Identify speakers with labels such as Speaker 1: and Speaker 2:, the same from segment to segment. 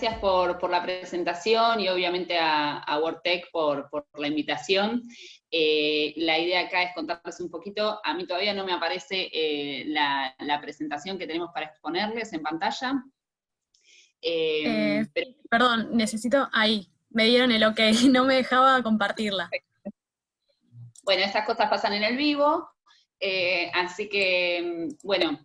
Speaker 1: gracias por la presentación y obviamente a WordTech por la invitación. La idea acá es contarles un poquito. A mí todavía no me aparece la presentación que tenemos para exponerles en pantalla. Pero
Speaker 2: Perdón, necesito ahí. Me dieron el ok, no me dejaba compartirla.
Speaker 1: bueno, estas cosas pasan en el vivo, así que, bueno,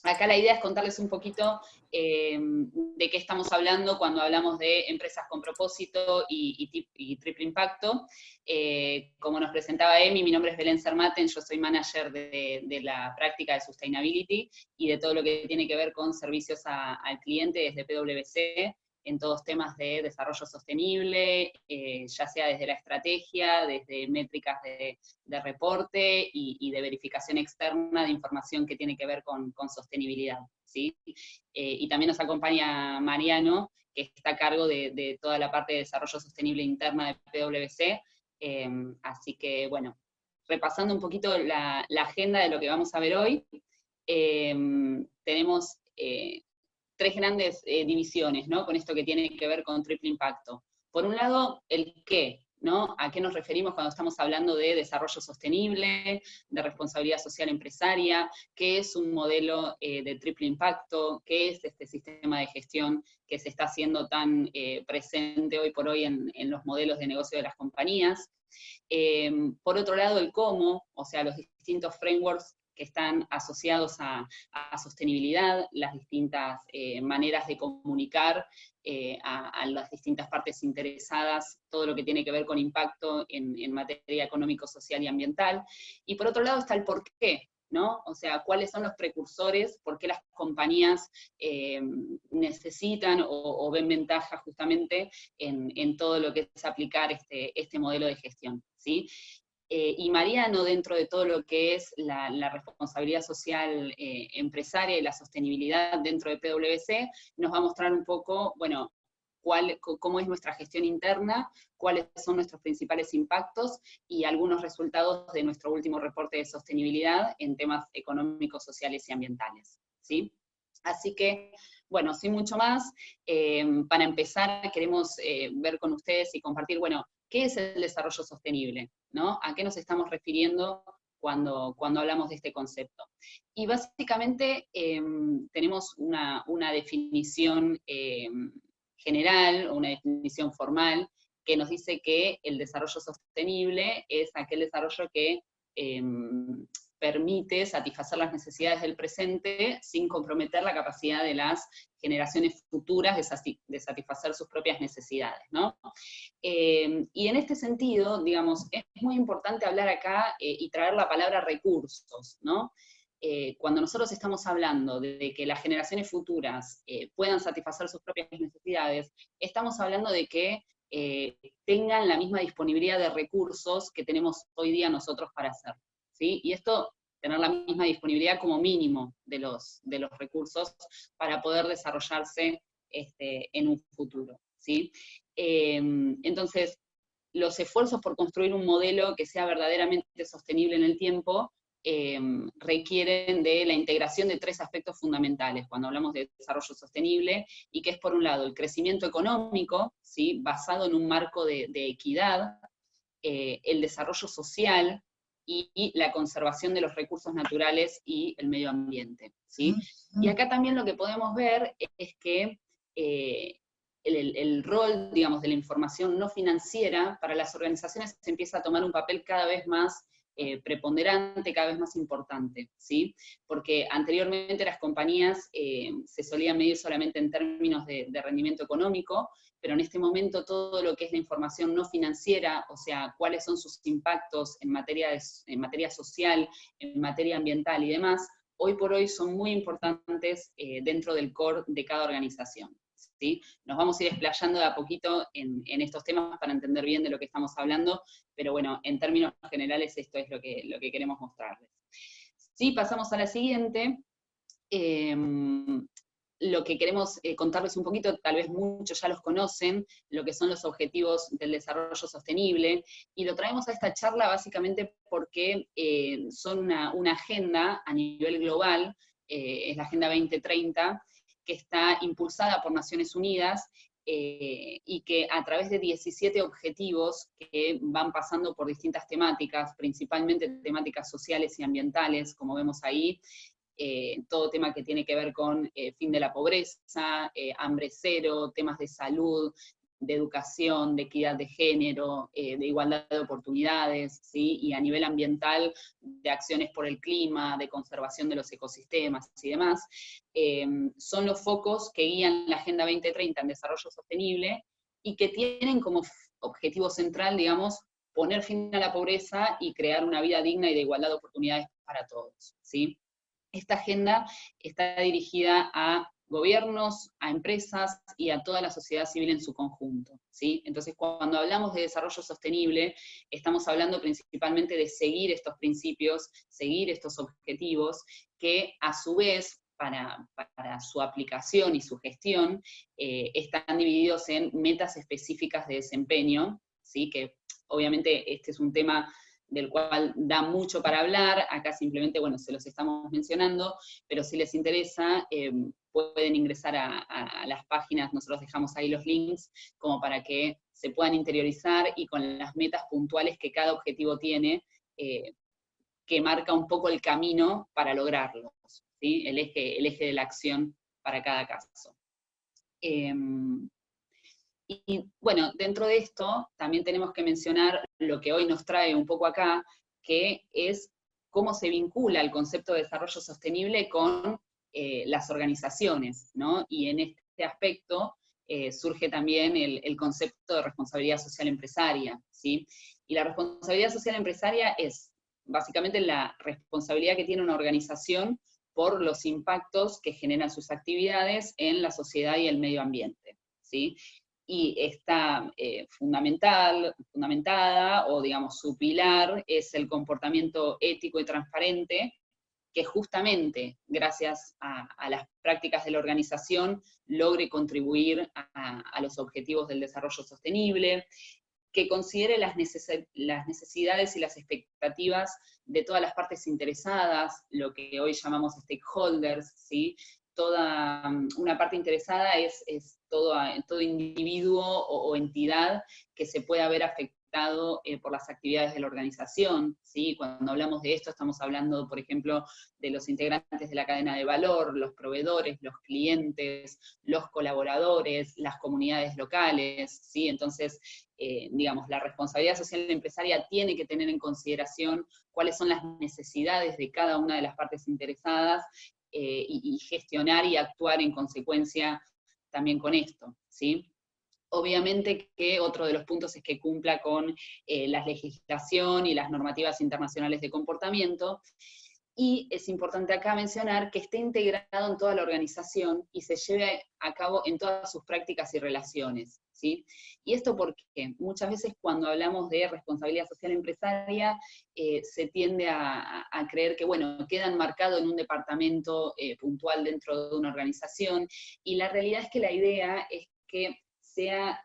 Speaker 1: acá la idea es contarles un poquito de qué estamos hablando cuando hablamos de empresas con propósito y triple impacto. Como nos presentaba Emi, mi nombre es Belén Sermaten, yo soy manager de la práctica de Sustainability y de todo lo que tiene que ver con servicios al cliente desde PwC, en todos temas de desarrollo sostenible, ya sea desde la estrategia, desde métricas de reporte y de verificación externa de información que tiene que ver con sostenibilidad, ¿sí? Y también nos acompaña Mariano, que está a cargo de toda la parte de desarrollo sostenible interna de PwC, así que, bueno, repasando un poquito la agenda de lo que vamos a ver hoy, tenemos tres grandes divisiones, ¿no? Con esto que tiene que ver con triple impacto. Por un lado, el qué, ¿no? ¿A qué nos referimos cuando estamos hablando de desarrollo sostenible, de responsabilidad social empresaria? ¿Qué es un modelo de triple impacto? ¿Qué es este sistema de gestión que se está haciendo tan presente hoy por hoy en los modelos de negocio de las compañías? Por otro lado, el cómo, o sea, los distintos frameworks que están asociados a sostenibilidad, las distintas maneras de comunicar a las distintas partes interesadas, todo lo que tiene que ver con impacto en materia económico, social y ambiental. Y por otro lado está el por qué, ¿no? O sea, cuáles son los precursores, por qué las compañías necesitan o ven ventaja justamente en todo lo que es aplicar este modelo de gestión, ¿sí? Y Mariano, dentro de todo lo que es la responsabilidad social empresaria y la sostenibilidad dentro de PwC, nos va a mostrar un poco, bueno, cómo es nuestra gestión interna, cuáles son nuestros principales impactos y algunos resultados de nuestro último reporte de sostenibilidad en temas económicos, sociales y ambientales, ¿sí? Así que, bueno, sin mucho más, para empezar queremos ver con ustedes y compartir, bueno, ¿qué es el desarrollo sostenible? ¿No? ¿A qué nos estamos refiriendo cuando hablamos de este concepto? Y básicamente tenemos una definición general, una definición formal, que nos dice que el desarrollo sostenible es aquel desarrollo que permite satisfacer las necesidades del presente sin comprometer la capacidad de las generaciones futuras de satisfacer sus propias necesidades, ¿no? Y en este sentido, digamos, es muy importante hablar acá y traer la palabra recursos, ¿no? Cuando nosotros estamos hablando de que las generaciones futuras puedan satisfacer sus propias necesidades, estamos hablando de que tengan la misma disponibilidad de recursos que tenemos hoy día nosotros para hacer, ¿sí? Y esto, tener la misma disponibilidad como mínimo de los recursos para poder desarrollarse en un futuro, ¿sí? Entonces, los esfuerzos por construir un modelo que sea verdaderamente sostenible en el tiempo requieren de la integración de tres aspectos fundamentales cuando hablamos de desarrollo sostenible, y que es por un lado el crecimiento económico, ¿sí? Basado en un marco de equidad, el desarrollo social y la conservación de los recursos naturales y el medio ambiente, ¿sí? Y acá también lo que podemos ver es que el rol, digamos, de la información no financiera para las organizaciones se empieza a tomar un papel cada vez más preponderante, cada vez más importante, ¿sí? Porque anteriormente las compañías se solían medir solamente en términos de rendimiento económico, pero en este momento todo lo que es la información no financiera, o sea, cuáles son sus impactos en materia social, en materia ambiental y demás, hoy por hoy son muy importantes dentro del core de cada organización, ¿sí? Nos vamos a ir explayando de a poquito en estos temas para entender bien de lo que estamos hablando, pero bueno, en términos generales esto es lo que queremos mostrarles. Si pasamos a la siguiente, lo que queremos contarles un poquito, tal vez muchos ya los conocen, lo que son los objetivos del desarrollo sostenible, y lo traemos a esta charla básicamente porque son una agenda a nivel global, es la Agenda 2030, que está impulsada por Naciones Unidas, y que a través de 17 objetivos que van pasando por distintas temáticas, principalmente temáticas sociales y ambientales, como vemos ahí, todo tema que tiene que ver con fin de la pobreza, hambre cero, temas de salud, de educación, de equidad de género, de igualdad de oportunidades, ¿sí? Y a nivel ambiental, de acciones por el clima, de conservación de los ecosistemas y demás, son los focos que guían la Agenda 2030 en desarrollo sostenible y que tienen como objetivo central, digamos, poner fin a la pobreza y crear una vida digna y de igualdad de oportunidades para todos, ¿sí? Esta agenda está dirigida a gobiernos, a empresas y a toda la sociedad civil en su conjunto, ¿sí? Entonces, cuando hablamos de desarrollo sostenible, estamos hablando principalmente de seguir estos principios, seguir estos objetivos, que a su vez, para su aplicación y su gestión, están divididos en metas específicas de desempeño, ¿sí? Que obviamente este es un tema del cual da mucho para hablar, acá simplemente, bueno, se los estamos mencionando, pero si les interesa, pueden ingresar a las páginas, nosotros dejamos ahí los links, como para que se puedan interiorizar y con las metas puntuales que cada objetivo tiene, que marca un poco el camino para lograrlos, ¿sí? El eje de la acción para cada caso. Y bueno, dentro de esto también tenemos que mencionar lo que hoy nos trae un poco acá, que es cómo se vincula el concepto de desarrollo sostenible con las organizaciones, ¿no? Y en este aspecto surge también el concepto de responsabilidad social empresaria, ¿sí? Y la responsabilidad social empresaria es básicamente la responsabilidad que tiene una organización por los impactos que generan sus actividades en la sociedad y el medio ambiente, ¿sí? Y está fundamentada, o digamos su pilar, es el comportamiento ético y transparente, que justamente gracias a las prácticas de la organización logre contribuir a los objetivos del desarrollo sostenible, que considere las necesidades y las expectativas de todas las partes interesadas, lo que hoy llamamos stakeholders, ¿sí? Toda una parte interesada es todo individuo o entidad que se pueda ver afectado por las actividades de la organización, ¿sí? Cuando hablamos de esto estamos hablando, por ejemplo, de los integrantes de la cadena de valor, los proveedores, los clientes, los colaboradores, las comunidades locales, ¿sí? Entonces, digamos, la responsabilidad social empresaria tiene que tener en consideración cuáles son las necesidades de cada una de las partes interesadas, y gestionar y actuar en consecuencia también con esto, ¿sí? Obviamente que otro de los puntos es que cumpla con la legislación y las normativas internacionales de comportamiento, y es importante acá mencionar que esté integrado en toda la organización y se lleve a cabo en todas sus prácticas y relaciones, ¿sí? Y esto porque muchas veces cuando hablamos de responsabilidad social empresaria, se tiende a creer que, bueno, queda enmarcado en un departamento puntual dentro de una organización, y la realidad es que la idea es que sea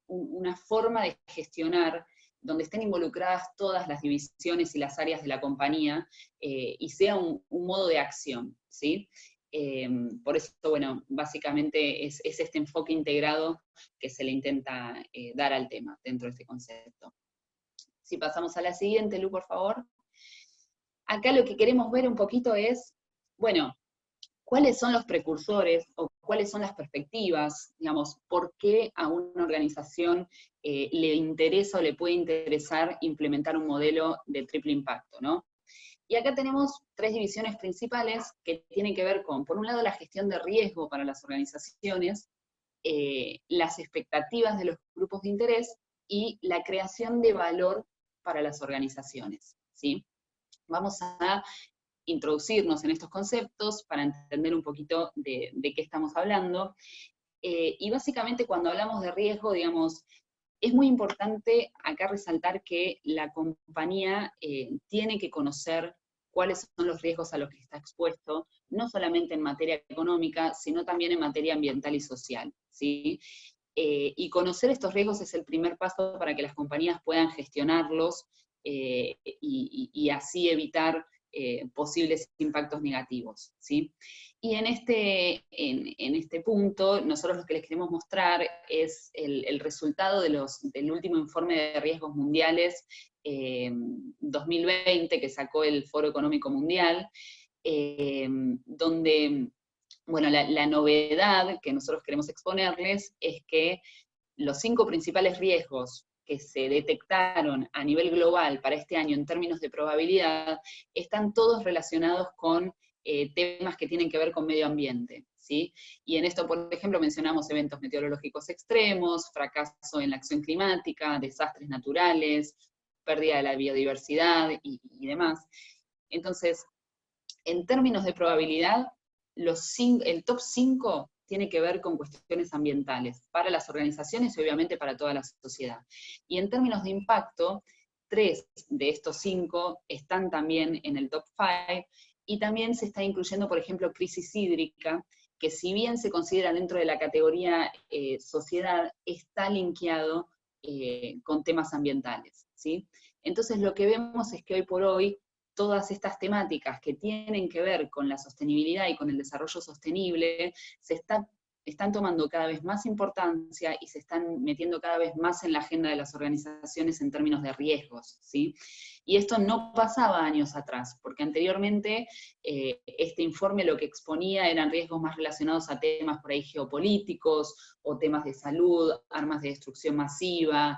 Speaker 1: una forma de gestionar donde estén involucradas todas las divisiones y las áreas de la compañía, y sea un modo de acción, ¿sí? Por eso, bueno, básicamente es este enfoque integrado que se le intenta dar al tema dentro de este concepto. Si pasamos a la siguiente, Lu, por favor. Acá lo que queremos ver un poquito es, bueno, ¿cuáles son los precursores o cuáles son las perspectivas? Digamos, ¿por qué a una organización le interesa o le puede interesar implementar un modelo de triple impacto, ¿no? Y acá tenemos tres divisiones principales que tienen que ver con, por un lado, la gestión de riesgo para las organizaciones, las expectativas de los grupos de interés y la creación de valor para las organizaciones, ¿sí? Vamos a introducirnos en estos conceptos para entender un poquito de qué estamos hablando. Y básicamente cuando hablamos de riesgo, digamos, es muy importante acá resaltar que la compañía tiene que conocer cuáles son los riesgos a los que está expuesto, no solamente en materia económica, sino también en materia ambiental y social, ¿sí? Y conocer estos riesgos es el primer paso para que las compañías puedan gestionarlos, y así evitar posibles impactos negativos, ¿sí? Y en este punto, nosotros lo que les queremos mostrar es el resultado del último informe de riesgos mundiales 2020 que sacó el Foro Económico Mundial, donde, bueno, la novedad que nosotros queremos exponerles es que los 5 principales riesgos que se detectaron a nivel global para este año en términos de probabilidad, están todos relacionados con temas que tienen que ver con medio ambiente, ¿sí? Y en esto, por ejemplo, mencionamos eventos meteorológicos extremos, fracaso en la acción climática, desastres naturales, pérdida de la biodiversidad y demás. Entonces, en términos de probabilidad, el top 5 tiene que ver con cuestiones ambientales, para las organizaciones y obviamente para toda la sociedad. Y en términos de impacto, 3 de estos 5 están también en el top 5, y también se está incluyendo, por ejemplo, crisis hídrica, que si bien se considera dentro de la categoría sociedad, está linkeado con temas ambientales, ¿sí? Entonces lo que vemos es que hoy por hoy, todas estas temáticas que tienen que ver con la sostenibilidad y con el desarrollo sostenible están tomando cada vez más importancia y se están metiendo cada vez más en la agenda de las organizaciones en términos de riesgos, ¿sí? Y esto no pasaba años atrás, porque anteriormente este informe lo que exponía eran riesgos más relacionados a temas por ahí geopolíticos, o temas de salud, armas de destrucción masiva,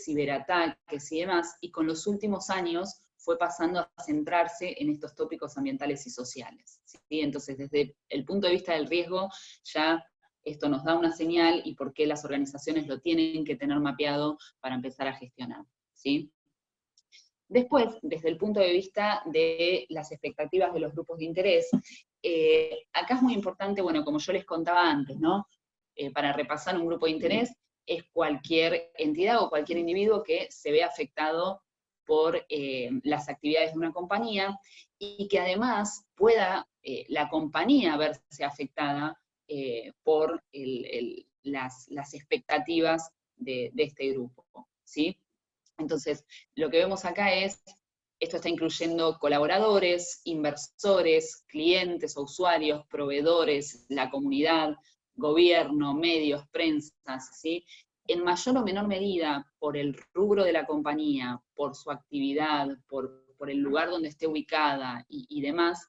Speaker 1: ciberataques y demás, y con los últimos años fue pasando a centrarse en estos tópicos ambientales y sociales, ¿sí? Entonces, desde el punto de vista del riesgo, ya esto nos da una señal y por qué las organizaciones lo tienen que tener mapeado para empezar a gestionar, ¿sí? Después, desde el punto de vista de las expectativas de los grupos de interés, acá es muy importante, bueno, como yo les contaba antes, ¿no? Para repasar un grupo de interés, es cualquier entidad o cualquier individuo que se vea afectado por las actividades de una compañía, y que además pueda la compañía verse afectada por las expectativas de este grupo, ¿sí? Entonces, lo que vemos acá es, esto está incluyendo colaboradores, inversores, clientes o usuarios, proveedores, la comunidad, gobierno, medios, prensas, ¿sí? En mayor o menor medida, por el rubro de la compañía, por su actividad, por el lugar donde esté ubicada y demás,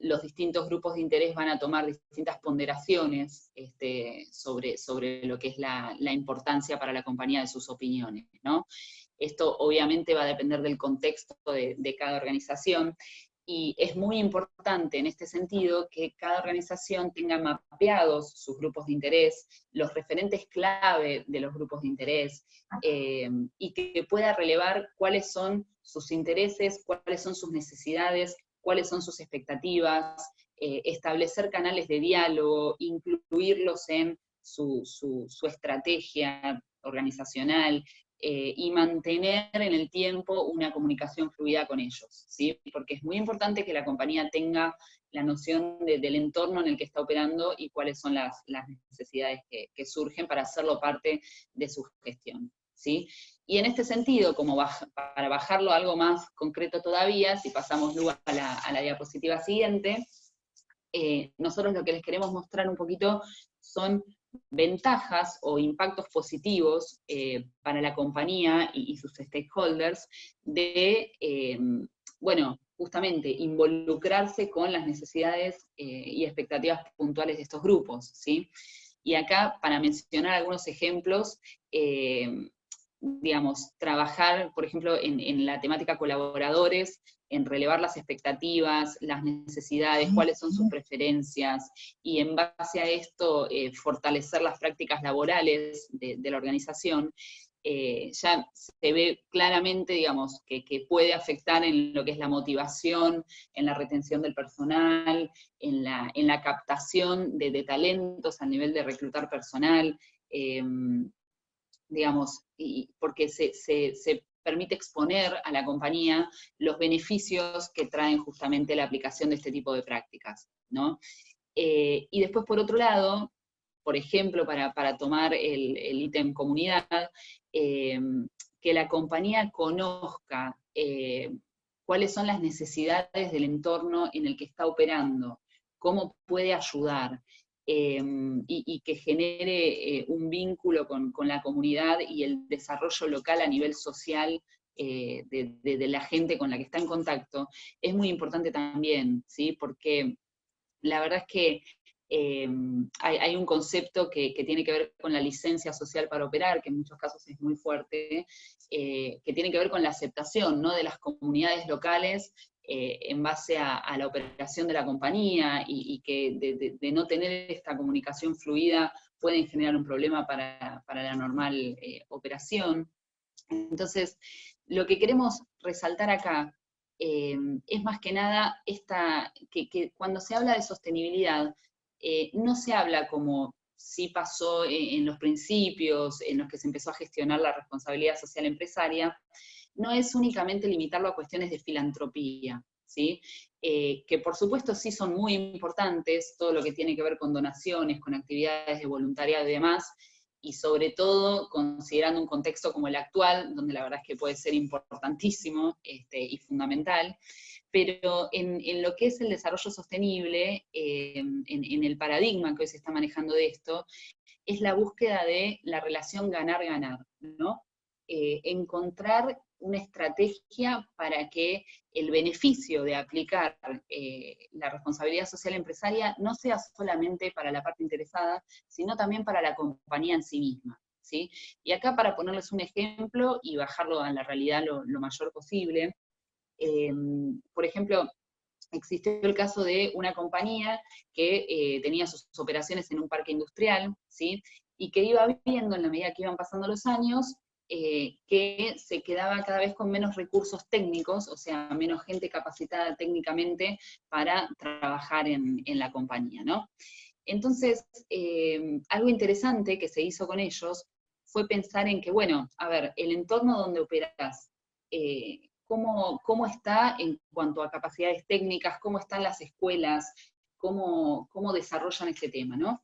Speaker 1: los distintos grupos de interés van a tomar distintas ponderaciones sobre lo que es la importancia para la compañía de sus opiniones, ¿no? Esto obviamente va a depender del contexto de cada organización, y es muy importante en este sentido que cada organización tenga mapeados sus grupos de interés, los referentes clave de los grupos de interés, y que pueda relevar cuáles son sus intereses, cuáles son sus necesidades, cuáles son sus expectativas, establecer canales de diálogo, incluirlos en su estrategia organizacional, y mantener en el tiempo una comunicación fluida con ellos, ¿sí? Porque es muy importante que la compañía tenga la noción del entorno en el que está operando y cuáles son las necesidades que surgen para hacerlo parte de su gestión, ¿sí? Y en este sentido, como para bajarlo a algo más concreto todavía, si pasamos luego a la diapositiva siguiente, nosotros lo que les queremos mostrar un poquito son ventajas o impactos positivos para la compañía y sus stakeholders de, bueno, justamente involucrarse con las necesidades y expectativas puntuales de estos grupos, ¿sí? Y acá, para mencionar algunos ejemplos, digamos, trabajar, por ejemplo, en la temática colaboradores, en relevar las expectativas, las necesidades, cuáles son sus preferencias, y en base a esto fortalecer las prácticas laborales de la organización, ya se ve claramente, digamos, que puede afectar en lo que es la motivación, en la retención del personal, en la captación de talentos a nivel de reclutar personal, digamos, porque se permite exponer a la compañía los beneficios que traen justamente la aplicación de este tipo de prácticas, ¿no? Y después, por otro lado, por ejemplo, para tomar el ítem comunidad, que la compañía conozca cuáles son las necesidades del entorno en el que está operando, cómo puede ayudar, y que genere un vínculo con la comunidad y el desarrollo local a nivel social de la gente con la que está en contacto, es muy importante también, ¿sí? Porque la verdad es que hay un concepto que tiene que ver con la licencia social para operar, que en muchos casos es muy fuerte, que tiene que ver con la aceptación, ¿no?, de las comunidades locales en base a la operación de la compañía, y que de no tener esta comunicación fluida pueden generar un problema para la normal operación. Entonces, lo que queremos resaltar acá es más que nada que cuando se habla de sostenibilidad, no se habla como sí pasó en los principios en los que se empezó a gestionar la responsabilidad social empresaria, no es únicamente limitarlo a cuestiones de filantropía, ¿sí? Que por supuesto sí son muy importantes, todo lo que tiene que ver con donaciones, con actividades de voluntariado y demás, y sobre todo considerando un contexto como el actual, donde la verdad es que puede ser importantísimo y fundamental, pero en lo que es el desarrollo sostenible, en el paradigma que hoy se está manejando de esto, es la búsqueda de la relación ganar-ganar, ¿no? Encontrar una estrategia para que el beneficio de aplicar la responsabilidad social empresaria no sea solamente para la parte interesada, sino también para la compañía en sí misma, ¿sí? Y acá, para ponerles un ejemplo y bajarlo a la realidad lo mayor posible, por ejemplo, existió el caso de una compañía que tenía sus operaciones en un parque industrial, ¿sí? Y que iba viendo, en la medida que iban pasando los años, que se quedaba cada vez con menos recursos técnicos, o sea, menos gente capacitada técnicamente para trabajar en la compañía, ¿no? Entonces, algo interesante que se hizo con ellos fue pensar en que, bueno, a ver, el entorno donde operas, cómo está en cuanto a capacidades técnicas, cómo están las escuelas, cómo desarrollan este tema, ¿no?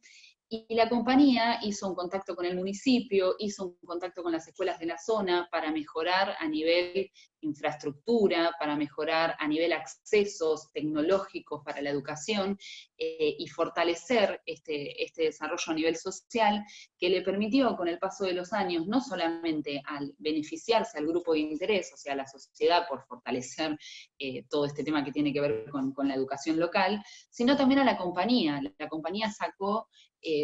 Speaker 1: Y la compañía hizo un contacto con el municipio, hizo un contacto con las escuelas de la zona para mejorar a nivel infraestructura, para mejorar a nivel accesos tecnológicos para la educación, y fortalecer este desarrollo a nivel social, que le permitió con el paso de los años no solamente al beneficiarse al grupo de interés, o sea, a la sociedad, por fortalecer todo este tema que tiene que ver con la educación local, sino también a la compañía. La compañía sacó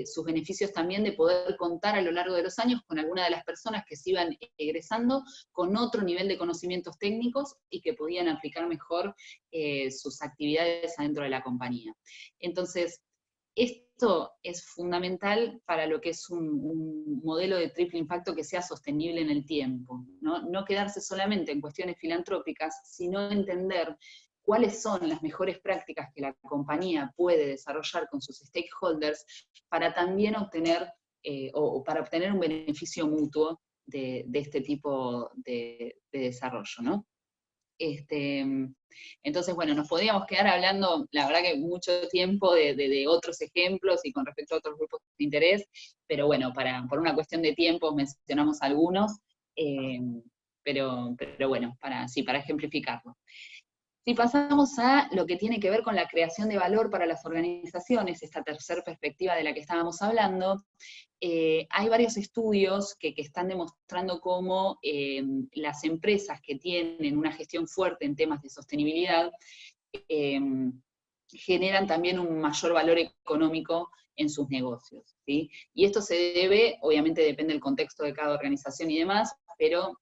Speaker 1: sus beneficios también de poder contar a lo largo de los años con alguna de las personas que se iban egresando con otro nivel de conocimientos técnicos y que podían aplicar mejor sus actividades adentro de la compañía. Entonces, esto es fundamental para lo que es un modelo de triple impacto que sea sostenible en el tiempo, ¿no? No quedarse solamente en cuestiones filantrópicas, sino entender cuáles son las mejores prácticas que la compañía puede desarrollar con sus stakeholders para también obtener, o para obtener un beneficio mutuo de este tipo de desarrollo, ¿no? Entonces, bueno, nos podríamos quedar hablando, la verdad que mucho tiempo de otros ejemplos y con respecto a otros grupos de interés, pero bueno, por una cuestión de tiempo mencionamos algunos, pero bueno, para ejemplificarlo. Si pasamos a lo que tiene que ver con la creación de valor para las organizaciones, esta tercera perspectiva de la que estábamos hablando, hay varios estudios que están demostrando cómo las empresas que tienen una gestión fuerte en temas de sostenibilidad generan también un mayor valor económico en sus negocios, ¿sí? Y esto se debe, obviamente depende del contexto de cada organización y demás, pero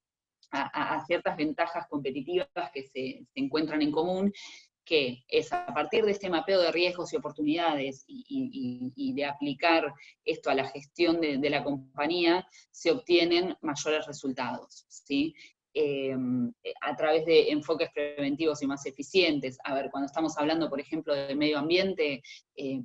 Speaker 1: a ciertas ventajas competitivas que se encuentran en común, que es a partir de este mapeo de riesgos y oportunidades y de aplicar esto a la gestión de la compañía, se obtienen mayores resultados, ¿sí? A través de enfoques preventivos y más eficientes. A ver, cuando estamos hablando, por ejemplo, del medio ambiente,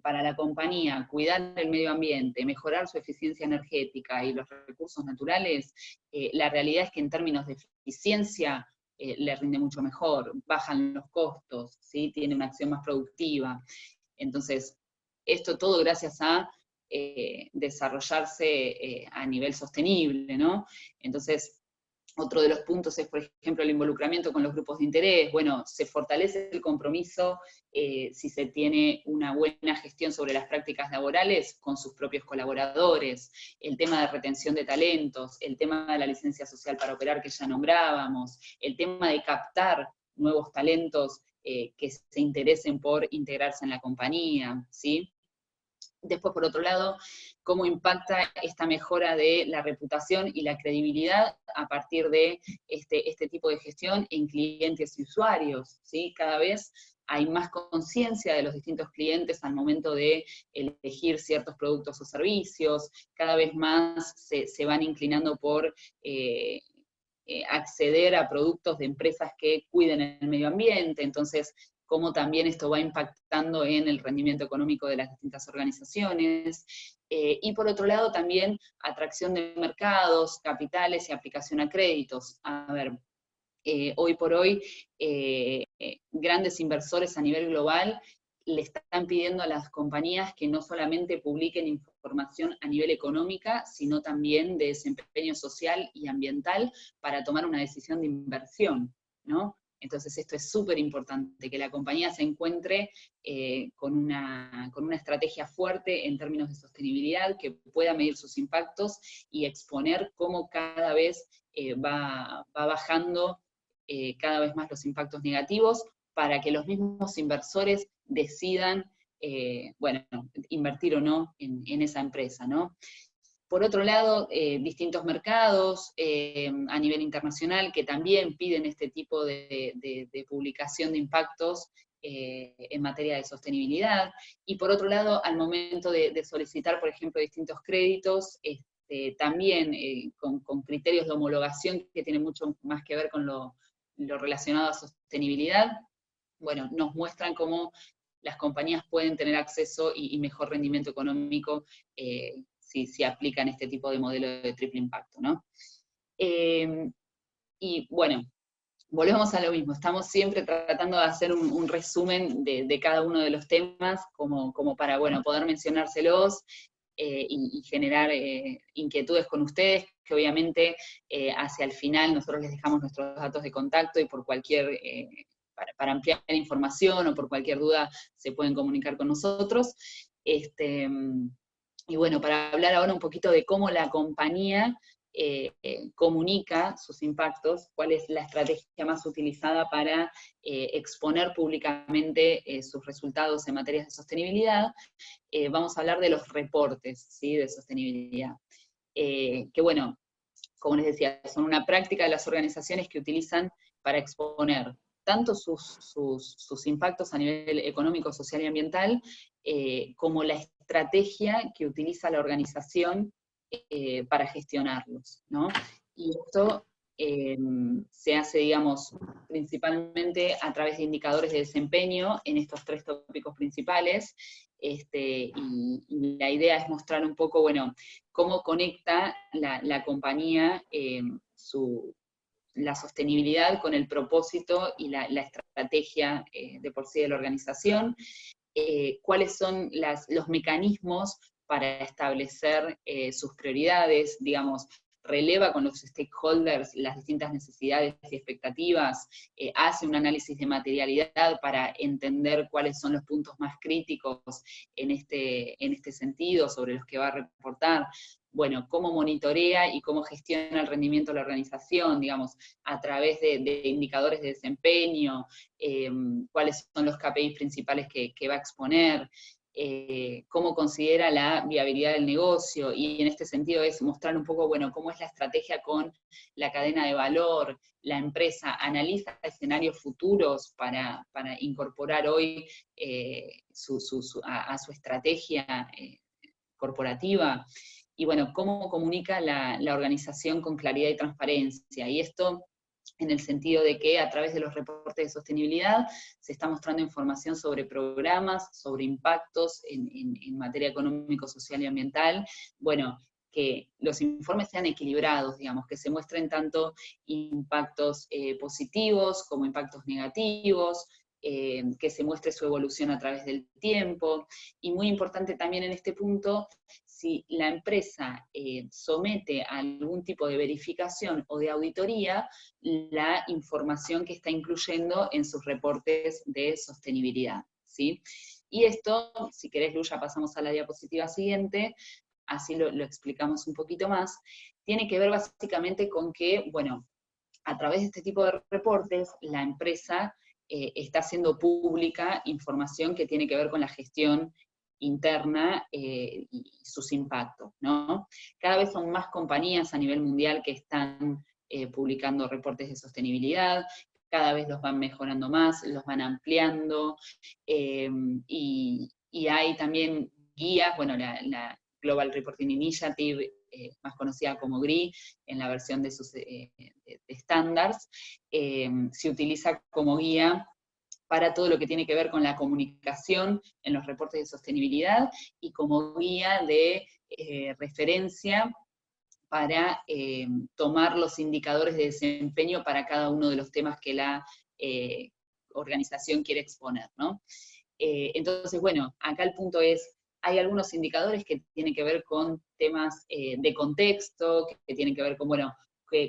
Speaker 1: para la compañía, cuidar el medio ambiente, mejorar su eficiencia energética y los recursos naturales, la realidad es que en términos de eficiencia le rinde mucho mejor, bajan los costos, ¿sí? Tiene una acción más productiva. Entonces, esto todo gracias a desarrollarse a nivel sostenible, ¿no? Entonces, Otro de los puntos es, por ejemplo, el involucramiento con los grupos de interés. Bueno, se fortalece el compromiso si se tiene una buena gestión sobre las prácticas laborales con sus propios colaboradores, el tema de retención de talentos, el tema de la licencia social para operar que ya nombrábamos, el tema de captar nuevos talentos que se interesen por integrarse en la compañía, ¿sí? Después, por otro lado, cómo impacta esta mejora de la reputación y la credibilidad a partir de este tipo de gestión en clientes y usuarios, ¿sí? Cada vez hay más conciencia de los distintos clientes al momento de elegir ciertos productos o servicios, cada vez más se van inclinando por acceder a productos de empresas que cuiden el medio ambiente, entonces cómo también esto va impactando en el rendimiento económico de las distintas organizaciones, y por otro lado también atracción de mercados, capitales y aplicación a créditos. A ver, hoy por hoy grandes inversores a nivel global le están pidiendo a las compañías que no solamente publiquen información a nivel económica, sino también de desempeño social y ambiental para tomar una decisión de inversión, ¿no? Entonces esto es súper importante, que la compañía se encuentre con una estrategia fuerte en términos de sostenibilidad, que pueda medir sus impactos y exponer cómo cada vez va bajando cada vez más los impactos negativos, para que los mismos inversores decidan, bueno, invertir o no en esa empresa, ¿no? Por otro lado, distintos mercados a nivel internacional que también piden este tipo de publicación de impactos en materia de sostenibilidad, y por otro lado, al momento de solicitar, por ejemplo, distintos créditos, también con criterios de homologación que tienen mucho más que ver con lo relacionado a sostenibilidad, bueno, nos muestran cómo las compañías pueden tener acceso y mejor rendimiento económico si aplican este tipo de modelo de triple impacto, ¿no? Y bueno, volvemos a lo mismo, estamos siempre tratando de hacer un resumen de cada uno de los temas, como para, bueno, poder mencionárselos y generar inquietudes con ustedes, que obviamente hacia el final nosotros les dejamos nuestros datos de contacto y por cualquier, para ampliar información o por cualquier duda se pueden comunicar con nosotros. Y bueno, para hablar ahora un poquito de cómo la compañía comunica sus impactos, cuál es la estrategia más utilizada para exponer públicamente sus resultados en materias de sostenibilidad, vamos a hablar de los reportes, ¿sí?, de sostenibilidad. Que bueno, como les decía, son una práctica de las organizaciones que utilizan para exponer tanto sus impactos a nivel económico, social y ambiental, como la estrategia que utiliza la organización para gestionarlos, ¿no? Y esto se hace, digamos, principalmente a través de indicadores de desempeño en estos tres tópicos principales, y la idea es mostrar un poco, bueno, cómo conecta la compañía la sostenibilidad con el propósito y la estrategia de por sí de la organización, cuáles son los mecanismos para establecer sus prioridades, digamos, releva con los stakeholders las distintas necesidades y expectativas, hace un análisis de materialidad para entender cuáles son los puntos más críticos en este sentido, sobre los que va a reportar. Bueno, cómo monitorea y cómo gestiona el rendimiento de la organización, digamos, a través de indicadores de desempeño, cuáles son los KPIs principales que va a exponer, cómo considera la viabilidad del negocio, y en este sentido es mostrar un poco, bueno, cómo es la estrategia con la cadena de valor, la empresa analiza escenarios futuros para incorporar hoy a su estrategia corporativa, y bueno, cómo comunica la organización con claridad y transparencia, y esto en el sentido de que a través de los reportes de sostenibilidad se está mostrando información sobre programas, sobre impactos en materia económico, social y ambiental, bueno, que los informes sean equilibrados, digamos, que se muestren tanto impactos positivos como impactos negativos, que se muestre su evolución a través del tiempo, y muy importante también en este punto, si la empresa somete a algún tipo de verificación o de auditoría la información que está incluyendo en sus reportes de sostenibilidad, ¿sí? Y esto, si querés, Lu, ya pasamos a la diapositiva siguiente, así lo explicamos un poquito más, tiene que ver básicamente con que, bueno, a través de este tipo de reportes, la empresa está haciendo pública información que tiene que ver con la gestión interna y sus impactos, ¿no? Cada vez son más compañías a nivel mundial que están publicando reportes de sostenibilidad, cada vez los van mejorando más, los van ampliando, y hay también guías, bueno, la Global Reporting Initiative, más conocida como GRI, en la versión de sus estándares, se utiliza como guía para todo lo que tiene que ver con la comunicación en los reportes de sostenibilidad y como guía de referencia para tomar los indicadores de desempeño para cada uno de los temas que la organización quiere exponer, ¿no? Entonces, bueno, acá el punto es, hay algunos indicadores que tienen que ver con temas de contexto, que tienen que ver con, bueno,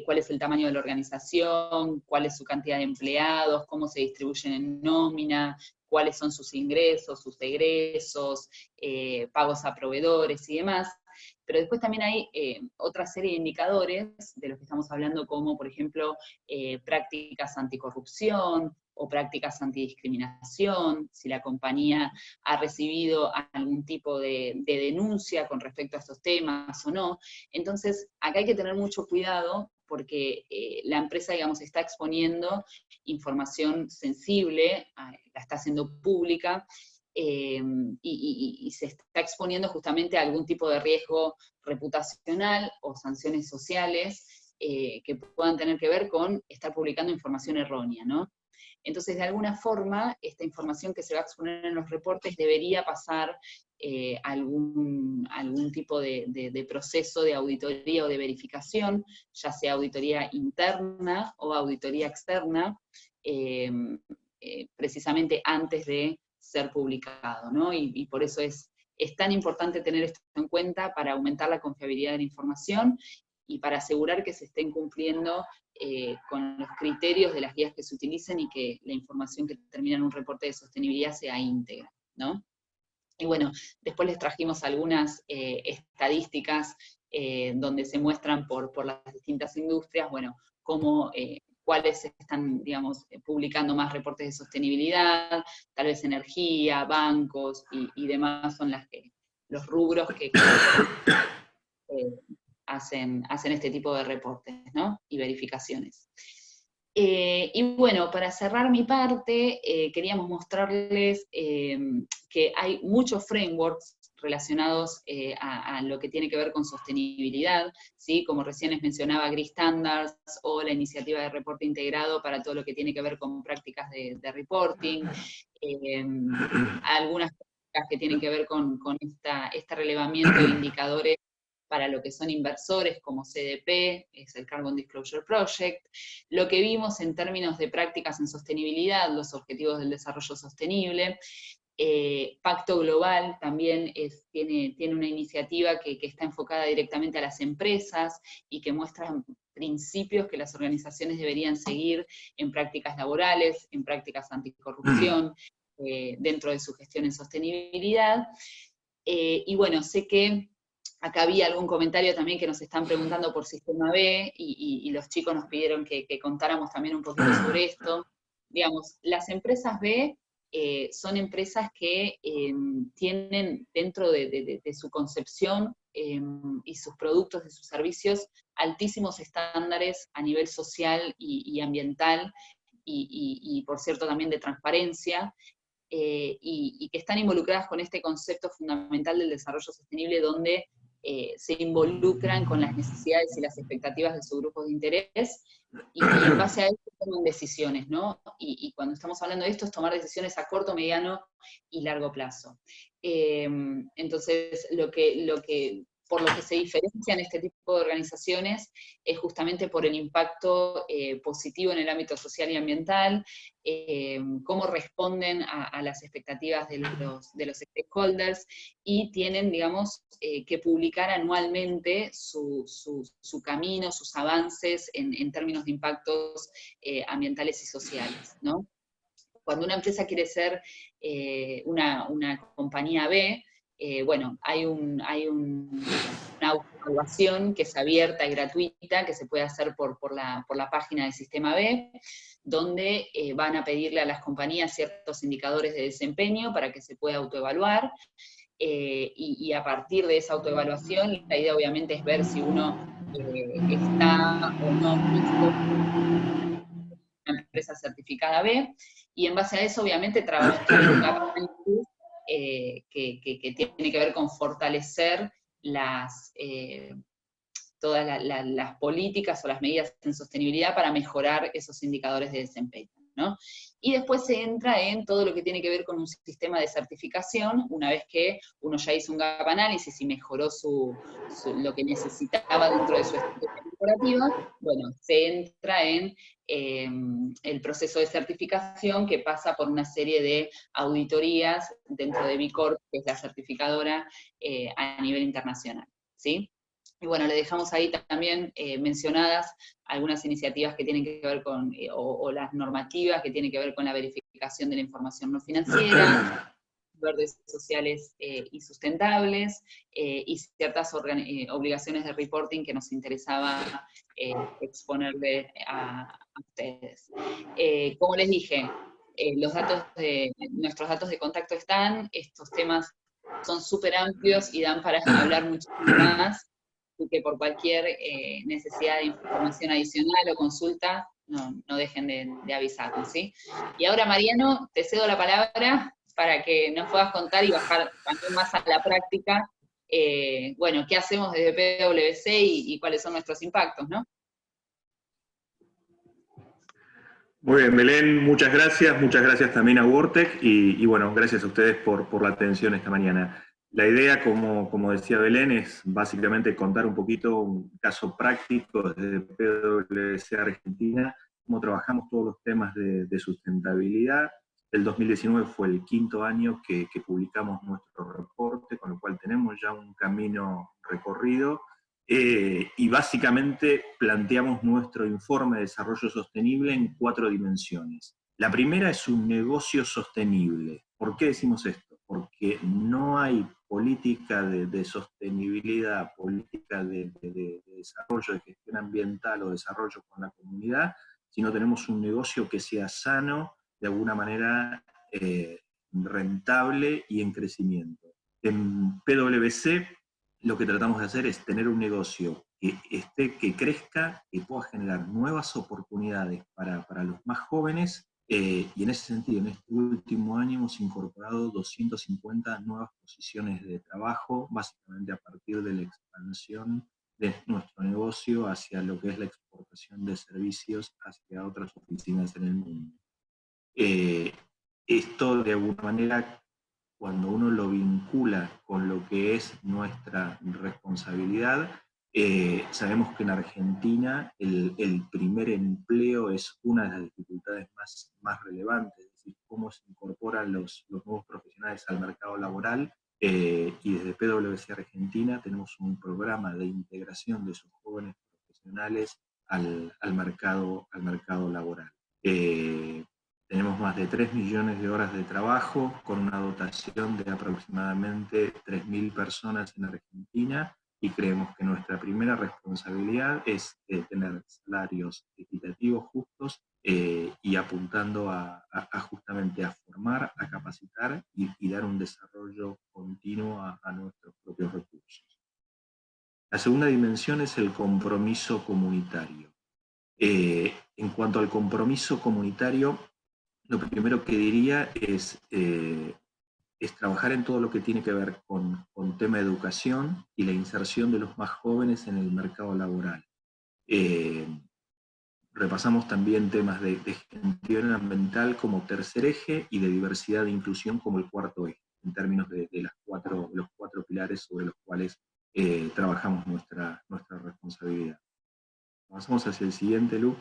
Speaker 1: cuál es el tamaño de la organización, cuál es su cantidad de empleados, cómo se distribuyen en nómina, cuáles son sus ingresos, sus egresos, pagos a proveedores y demás. Pero después también hay otra serie de indicadores de los que estamos hablando, como por ejemplo prácticas anticorrupción, o prácticas antidiscriminación, si la compañía ha recibido algún tipo de denuncia con respecto a estos temas o no. Entonces, acá hay que tener mucho cuidado porque la empresa, digamos, está exponiendo información sensible, la está haciendo pública, y se está exponiendo justamente a algún tipo de riesgo reputacional o sanciones sociales que puedan tener que ver con estar publicando información errónea, ¿no? Entonces, de alguna forma, esta información que se va a exponer en los reportes debería pasar algún tipo de proceso de auditoría o de verificación, ya sea auditoría interna o auditoría externa, precisamente antes de ser publicado, ¿no? Y por eso es tan importante tener esto en cuenta para aumentar la confiabilidad de la información y para asegurar que se estén cumpliendo con los criterios de las guías que se utilicen y que la información que termina en un reporte de sostenibilidad sea íntegra, ¿no? Y bueno, después les trajimos algunas estadísticas donde se muestran por las distintas industrias, bueno, cómo, cuáles están, digamos, publicando más reportes de sostenibilidad, tal vez energía, bancos y demás son los rubros que hacen este tipo de reportes, ¿no? Y verificaciones. Y bueno, para cerrar mi parte, queríamos mostrarles que hay muchos frameworks relacionados a lo que tiene que ver con sostenibilidad, ¿sí? Como recién les mencionaba, GRI Standards, o la iniciativa de reporte integrado para todo lo que tiene que ver con prácticas de reporting, algunas prácticas que tienen que ver con este relevamiento de indicadores para lo que son inversores como CDP, es el Carbon Disclosure Project. Lo que vimos en términos de prácticas en sostenibilidad, los objetivos del desarrollo sostenible. Pacto Global también tiene una iniciativa que está enfocada directamente a las empresas y que muestra principios que las organizaciones deberían seguir en prácticas laborales, en prácticas anticorrupción, dentro de su gestión en sostenibilidad. Y bueno, sé que acá había algún comentario también que nos están preguntando por Sistema B, y los chicos nos pidieron que contáramos también un poquito sobre esto. Digamos, las empresas B son empresas que tienen dentro de su concepción y sus productos, de sus servicios, altísimos estándares a nivel social y ambiental, y por cierto también de transparencia, y que están involucradas con este concepto fundamental del desarrollo sostenible, donde se involucran con las necesidades y las expectativas de sus grupos de interés, y en base a eso toman decisiones, ¿no? Y cuando estamos hablando de esto, es tomar decisiones a corto, mediano y largo plazo. Entonces, lo que por lo que se diferencian este tipo de organizaciones es justamente por el impacto positivo en el ámbito social y ambiental, cómo responden a las expectativas de los stakeholders, y tienen, digamos, que publicar anualmente su camino, sus avances en términos de impactos ambientales y sociales, ¿no? Cuando una empresa quiere ser una compañía B, bueno, hay una autoevaluación que es abierta y gratuita, que se puede hacer por la página del Sistema B, donde van a pedirle a las compañías ciertos indicadores de desempeño para que se pueda autoevaluar, y a partir de esa autoevaluación, la idea obviamente es ver si uno está o no listo una empresa certificada B, y en base a eso obviamente trabajar un gap analysis que tiene que ver con fortalecer todas las políticas o las medidas en sostenibilidad para mejorar esos indicadores de desempeño, ¿no? Y después se entra en todo lo que tiene que ver con un sistema de certificación, una vez que uno ya hizo un gap análisis y mejoró lo que necesitaba dentro de su estrategia corporativa, bueno, se entra en el proceso de certificación, que pasa por una serie de auditorías dentro de B Corp, que es la certificadora a nivel internacional, ¿sí? Y bueno, le dejamos ahí también mencionadas algunas iniciativas que tienen que ver con, o las normativas que tienen que ver con la verificación de la información no financiera, verdes, sociales y sustentables, y ciertas obligaciones de reporting que nos interesaba exponerle a ustedes. Como les dije, nuestros datos de contacto están, estos temas son súper amplios y dan para hablar muchísimo más, y que por cualquier necesidad de información adicional o consulta, no dejen de avisarnos, ¿sí? Y ahora, Mariano, te cedo la palabra para que nos puedas contar y bajar también más a la práctica, bueno, qué hacemos desde PwC y cuáles son nuestros impactos, ¿no?
Speaker 3: Muy bien, Belén, muchas gracias también a WordTech, y bueno, gracias a ustedes por la atención esta mañana. La idea, como decía Belén, es básicamente contar un poquito un caso práctico desde PwC Argentina, cómo trabajamos todos los temas de sustentabilidad. El 2019 fue el 5º año que publicamos nuestro reporte, con lo cual tenemos ya un camino recorrido, y básicamente planteamos nuestro informe de desarrollo sostenible en 4 dimensiones. La primera es un negocio sostenible. ¿Por qué decimos esto? Porque no hay política de sostenibilidad, política de desarrollo, de gestión ambiental o desarrollo con la comunidad, si no tenemos un negocio que sea sano, de alguna manera rentable y en crecimiento. En PwC lo que tratamos de hacer es tener un negocio que crezca, que pueda generar nuevas oportunidades para los más jóvenes, y en ese sentido, en este último año hemos incorporado 250 nuevas posiciones de trabajo, básicamente a partir de la expansión de nuestro negocio hacia lo que es la exportación de servicios hacia otras oficinas en el mundo. Esto, de alguna manera, cuando uno lo vincula con lo que es nuestra responsabilidad, sabemos que en Argentina el primer empleo es una de las dificultades más relevantes, es decir, cómo se incorporan los nuevos profesionales al mercado laboral, y desde PwC Argentina tenemos un programa de integración de esos jóvenes profesionales al mercado laboral. Tenemos más de 3 millones de horas de trabajo, con una dotación de aproximadamente 3.000 personas en Argentina, y creemos que nuestra primera responsabilidad es tener salarios equitativos, justos, y apuntando justamente a formar, a capacitar y dar un desarrollo continuo a nuestros propios recursos. La segunda dimensión es el compromiso comunitario. En cuanto al compromiso comunitario, lo primero que diría es trabajar en todo lo que tiene que ver con tema de educación y la inserción de los más jóvenes en el mercado laboral. Repasamos también temas de gestión ambiental como tercer eje, y de diversidad e inclusión como el 4.º eje, en términos de los 4 pilares sobre los cuales trabajamos nuestra responsabilidad. Pasamos hacia el siguiente, Lu.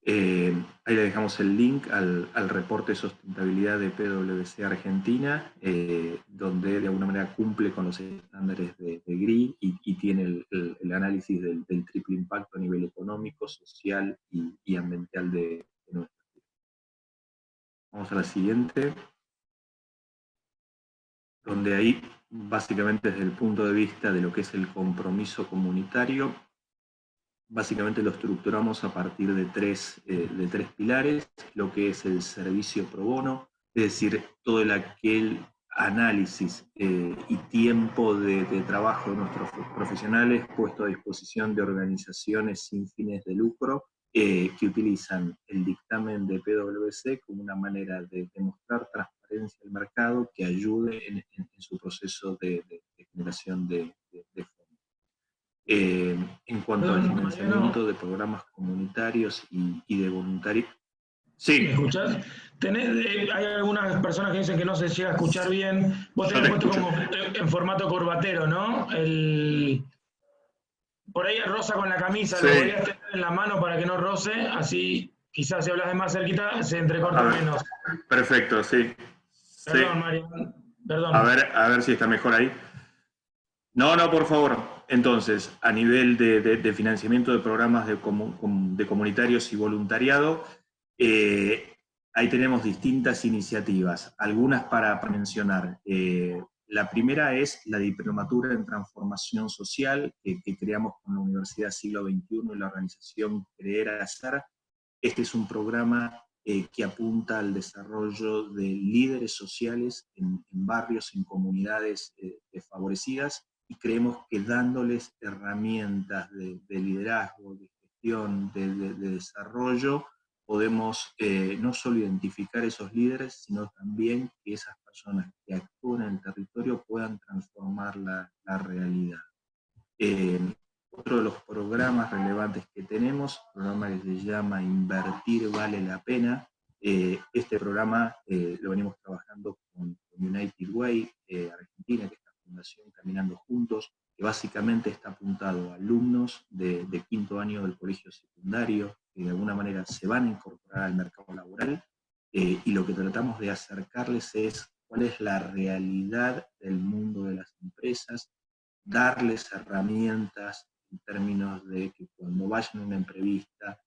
Speaker 3: Ahí le dejamos el link al reporte de sustentabilidad de PwC Argentina, donde de alguna manera cumple con los estándares de GRI y tiene el análisis del triple impacto a nivel económico, social y ambiental de nuestra vida. Vamos a la siguiente, donde ahí básicamente desde el punto de vista de lo que es el compromiso comunitario, básicamente lo estructuramos a partir de tres pilares, lo que es el servicio pro bono, es decir, todo aquel análisis y tiempo de trabajo de nuestros profesionales puesto a disposición de organizaciones sin fines de lucro que utilizan el dictamen de PwC como una manera de demostrar transparencia al mercado que ayude en su proceso de generación de fondos. En cuanto al financiamiento de programas comunitarios y de voluntarios. Sí.
Speaker 4: ¿Me escuchás? Hay algunas personas que dicen que no se llega a escuchar bien. Vos tenés puesto como en formato corbatero, ¿no? Por ahí rosa con la camisa, sí. Lo podrías tener en la mano para que no roce, así quizás si hablas de más cerquita se entrecorta menos.
Speaker 3: Perfecto, sí.
Speaker 4: Perdón,
Speaker 3: sí.
Speaker 4: Mario. Perdón.
Speaker 3: A ver si está mejor ahí. No, por favor. Entonces, a nivel de financiamiento de programas de comunitarios y voluntariado, ahí tenemos distintas iniciativas, algunas para mencionar. La primera es la diplomatura en transformación social que creamos con la Universidad Siglo XXI y la organización Creer Hacer. Este es un programa que apunta al desarrollo de líderes sociales en barrios, en comunidades desfavorecidas, y creemos que dándoles herramientas de liderazgo, de gestión, de desarrollo, podemos no solo identificar esos líderes, sino también que esas personas que actúan en el territorio puedan transformar la realidad. Otro de los programas relevantes que tenemos, un programa que se llama Invertir Vale la Pena. Este programa lo venimos trabajando con United Way Argentina, que es la fundación Caminando Juntos, que básicamente está apuntado a alumnos de quinto año del colegio secundario, que de alguna manera se van a incorporar al mercado laboral, y lo que tratamos de acercarles es cuál es la realidad del mundo de las empresas, darles herramientas en términos de que cuando vayan a una entrevista,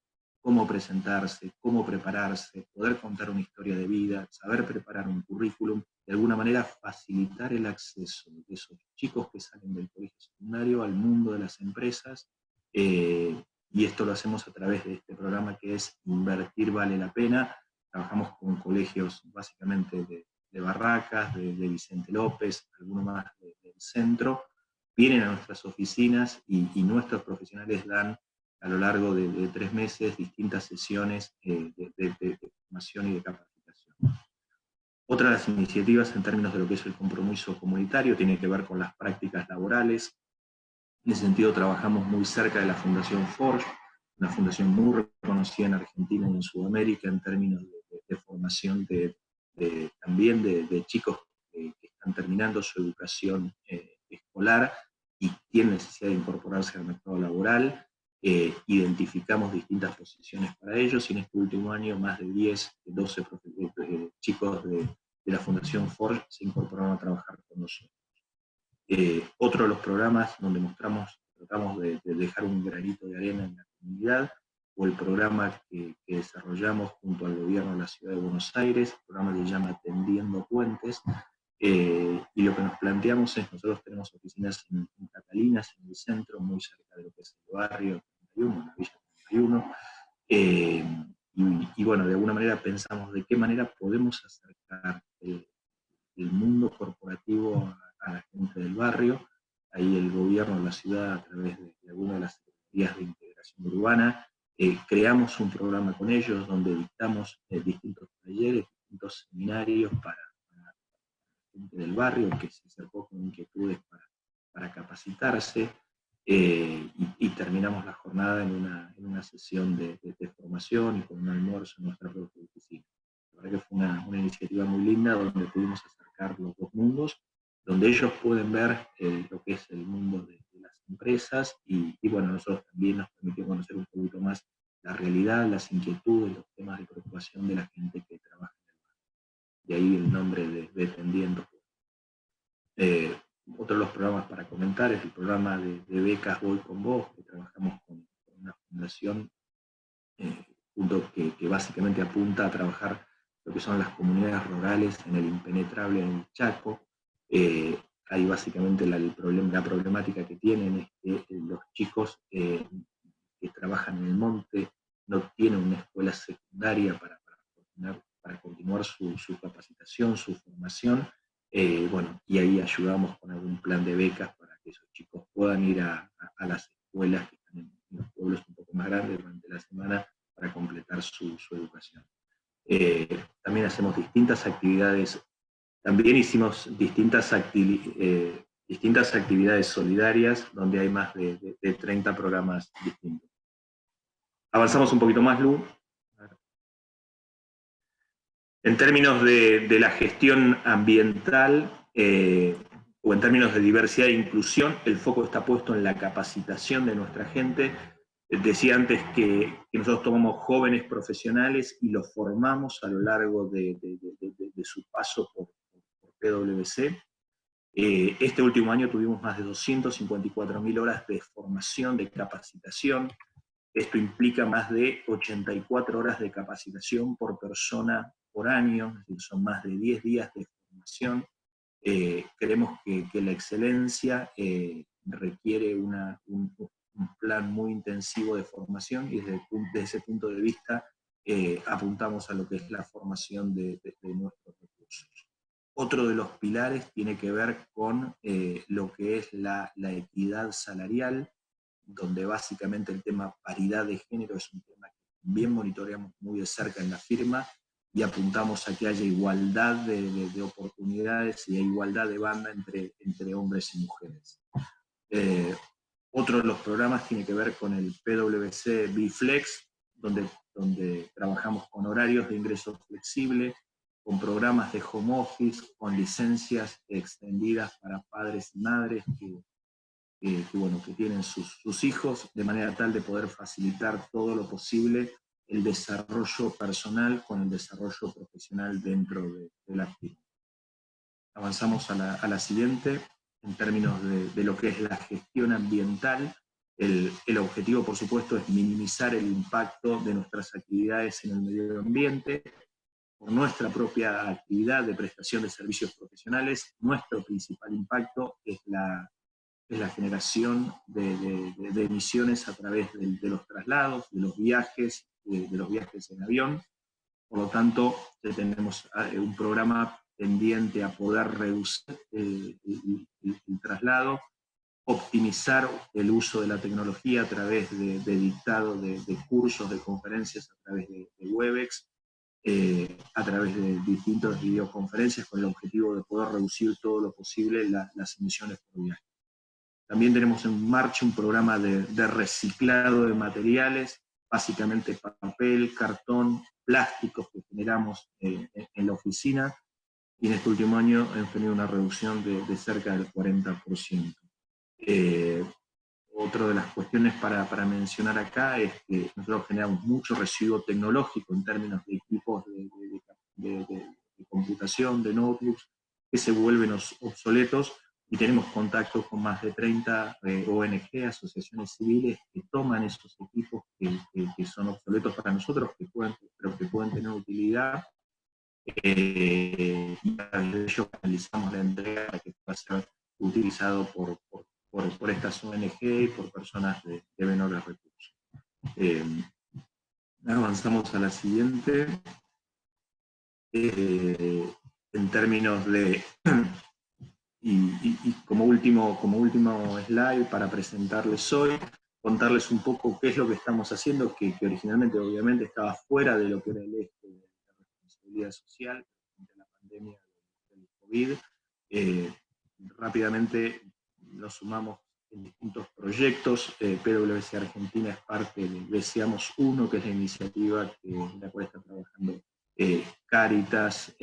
Speaker 3: cómo presentarse, cómo prepararse, poder contar una historia de vida, saber preparar un currículum, de alguna manera facilitar el acceso de esos chicos que salen del colegio secundario al mundo de las empresas, y esto lo hacemos a través de este programa que es Invertir Vale la Pena. Trabajamos con colegios básicamente de Barracas, de Vicente López, algunos más del centro. Vienen a nuestras oficinas y nuestros profesionales dan a lo largo de 3 meses distintas sesiones de formación y de capacitación. Otra de las iniciativas en términos de lo que es el compromiso comunitario tiene que ver con las prácticas laborales. En ese sentido trabajamos muy cerca de la Fundación Forge, una fundación muy reconocida en Argentina y en Sudamérica en términos de formación también de chicos que están terminando su educación escolar y tienen necesidad de incorporarse al mercado laboral. Identificamos distintas posiciones para ellos, y en este último año más de 10, 12 chicos de la Fundación Forge se incorporaron a trabajar con nosotros. Otro de los programas donde tratamos de dejar un granito de arena en la comunidad, o el programa que desarrollamos junto al gobierno de la Ciudad de Buenos Aires, el programa que se llama Tendiendo Puentes, y lo que nos planteamos es, nosotros tenemos oficinas en Catalinas, en el centro, muy cerca de lo que es el barrio 31, la Villa 31, y bueno, de alguna manera pensamos de qué manera podemos acercar el mundo corporativo a la gente del barrio. Ahí el gobierno de la ciudad, a través de algunas de las secretarías de integración urbana, creamos un programa con ellos donde dictamos distintos talleres, distintos seminarios para la gente del barrio que se acercó con inquietudes para capacitarse, y terminamos la jornada en una sesión de formación y con un almuerzo en nuestra propia oficina. La verdad que fue una iniciativa muy linda donde pudimos acercar los dos mundos, donde ellos pueden ver lo que es el mundo de las empresas, y bueno, nosotros también nos permitió conocer un poquito más la realidad, las inquietudes, los temas de preocupación de la gente que trabaja en el barrio. De ahí el nombre de Tendiendo. Otro de los programas para comentar es el programa de becas Voy con Vos, que trabajamos con una fundación que básicamente apunta a trabajar lo que son las comunidades rurales en el impenetrable, en el Chaco. Ahí básicamente la problemática que tienen es que los chicos que trabajan en el monte no tienen una escuela secundaria para continuar su capacitación, su formación. Bueno, y ahí ayudamos con algún plan de becas para que esos chicos puedan ir a las escuelas que están en los pueblos un poco más grandes durante la semana para completar su educación. También hacemos distintas actividades, también hicimos distintas actividades solidarias, donde hay más de 30 programas distintos. Avanzamos un poquito más, Lu. En términos de la gestión ambiental, o en términos de diversidad e inclusión, el foco está puesto en la capacitación de nuestra gente. Decía antes que nosotros tomamos jóvenes profesionales y los formamos a lo largo de su paso por PwC. Este último año tuvimos más de 254.000 horas de formación, de capacitación. Esto implica más de 84 horas de capacitación por persona por año, es decir, son más de 10 días de formación. Creemos que la excelencia requiere un plan muy intensivo de formación, y desde ese punto de vista apuntamos a lo que es la formación de nuestros recursos. Otro de los pilares tiene que ver con lo que es la equidad salarial, donde básicamente el tema paridad de género es un tema que también monitoreamos muy de cerca en la firma, y apuntamos a que haya igualdad de oportunidades y igualdad de banda entre hombres y mujeres. Otro de los programas tiene que ver con el PwC BFlex, donde trabajamos con horarios de ingreso flexible, con programas de home office, con licencias extendidas para padres y madres que tienen sus hijos, de manera tal de poder facilitar todo lo posible el desarrollo personal con el desarrollo profesional dentro de la firma. Avanzamos a la siguiente. En términos de lo que es la gestión ambiental, el objetivo, por supuesto, es minimizar el impacto de nuestras actividades en el medio ambiente. Por nuestra propia actividad de prestación de servicios profesionales, nuestro principal impacto es la generación de emisiones a través de los traslados, de los viajes en avión. Por lo tanto, tenemos un programa tendiente a poder reducir el traslado, optimizar el uso de la tecnología a través de dictado de cursos, de conferencias a través de Webex, a través de distintas videoconferencias, con el objetivo de poder reducir todo lo posible las emisiones por viaje. También tenemos en marcha un programa de reciclado de materiales, básicamente papel, cartón, plásticos que generamos en la oficina, y en este último año hemos tenido una reducción de cerca del 40%. Otra de las cuestiones para mencionar acá es que nosotros generamos mucho residuo tecnológico en términos de equipos de computación, de notebooks, que se vuelven obsoletos, y tenemos contactos con más de 30 ONG, asociaciones civiles, que toman esos equipos que son obsoletos para nosotros, pero que pueden tener utilidad, y a ello canalizamos la entrega para que pueda ser utilizado por estas ONG y por personas de menores recursos. Avanzamos a la siguiente. En términos de... Y como último slide para presentarles hoy, contarles un poco qué es lo que estamos haciendo, que originalmente obviamente estaba fuera de lo que era el eje de la responsabilidad social durante la pandemia del COVID. Rápidamente nos sumamos en distintos proyectos. PwC Argentina es parte de Deseamos Uno, que es la iniciativa en la cual está trabajando Cáritas,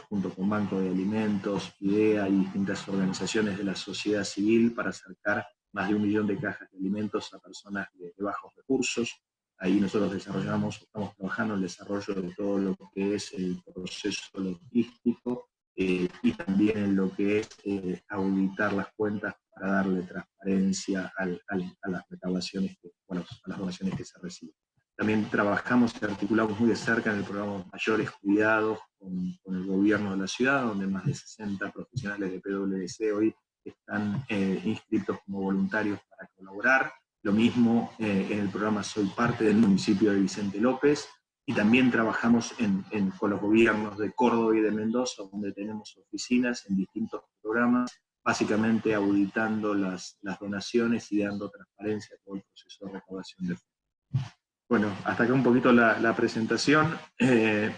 Speaker 3: junto con Banco de Alimentos, IDEA y distintas organizaciones de la sociedad civil para acercar más de 1 millón de cajas de alimentos a personas de bajos recursos. Ahí nosotros estamos trabajando en el desarrollo de todo lo que es el proceso logístico y también en lo que es auditar las cuentas para darle transparencia a las recaudaciones, a las donaciones que se reciben. También trabajamos y articulamos muy de cerca en el programa Mayores Cuidados con el gobierno de la ciudad, donde más de 60 profesionales de PwC hoy están inscritos como voluntarios para colaborar. Lo mismo en el programa Soy Parte del municipio de Vicente López, y también trabajamos con los gobiernos de Córdoba y de Mendoza, donde tenemos oficinas en distintos programas, básicamente auditando las donaciones y dando transparencia a todo el proceso de recaudación de fondos. Bueno, hasta acá un poquito la presentación.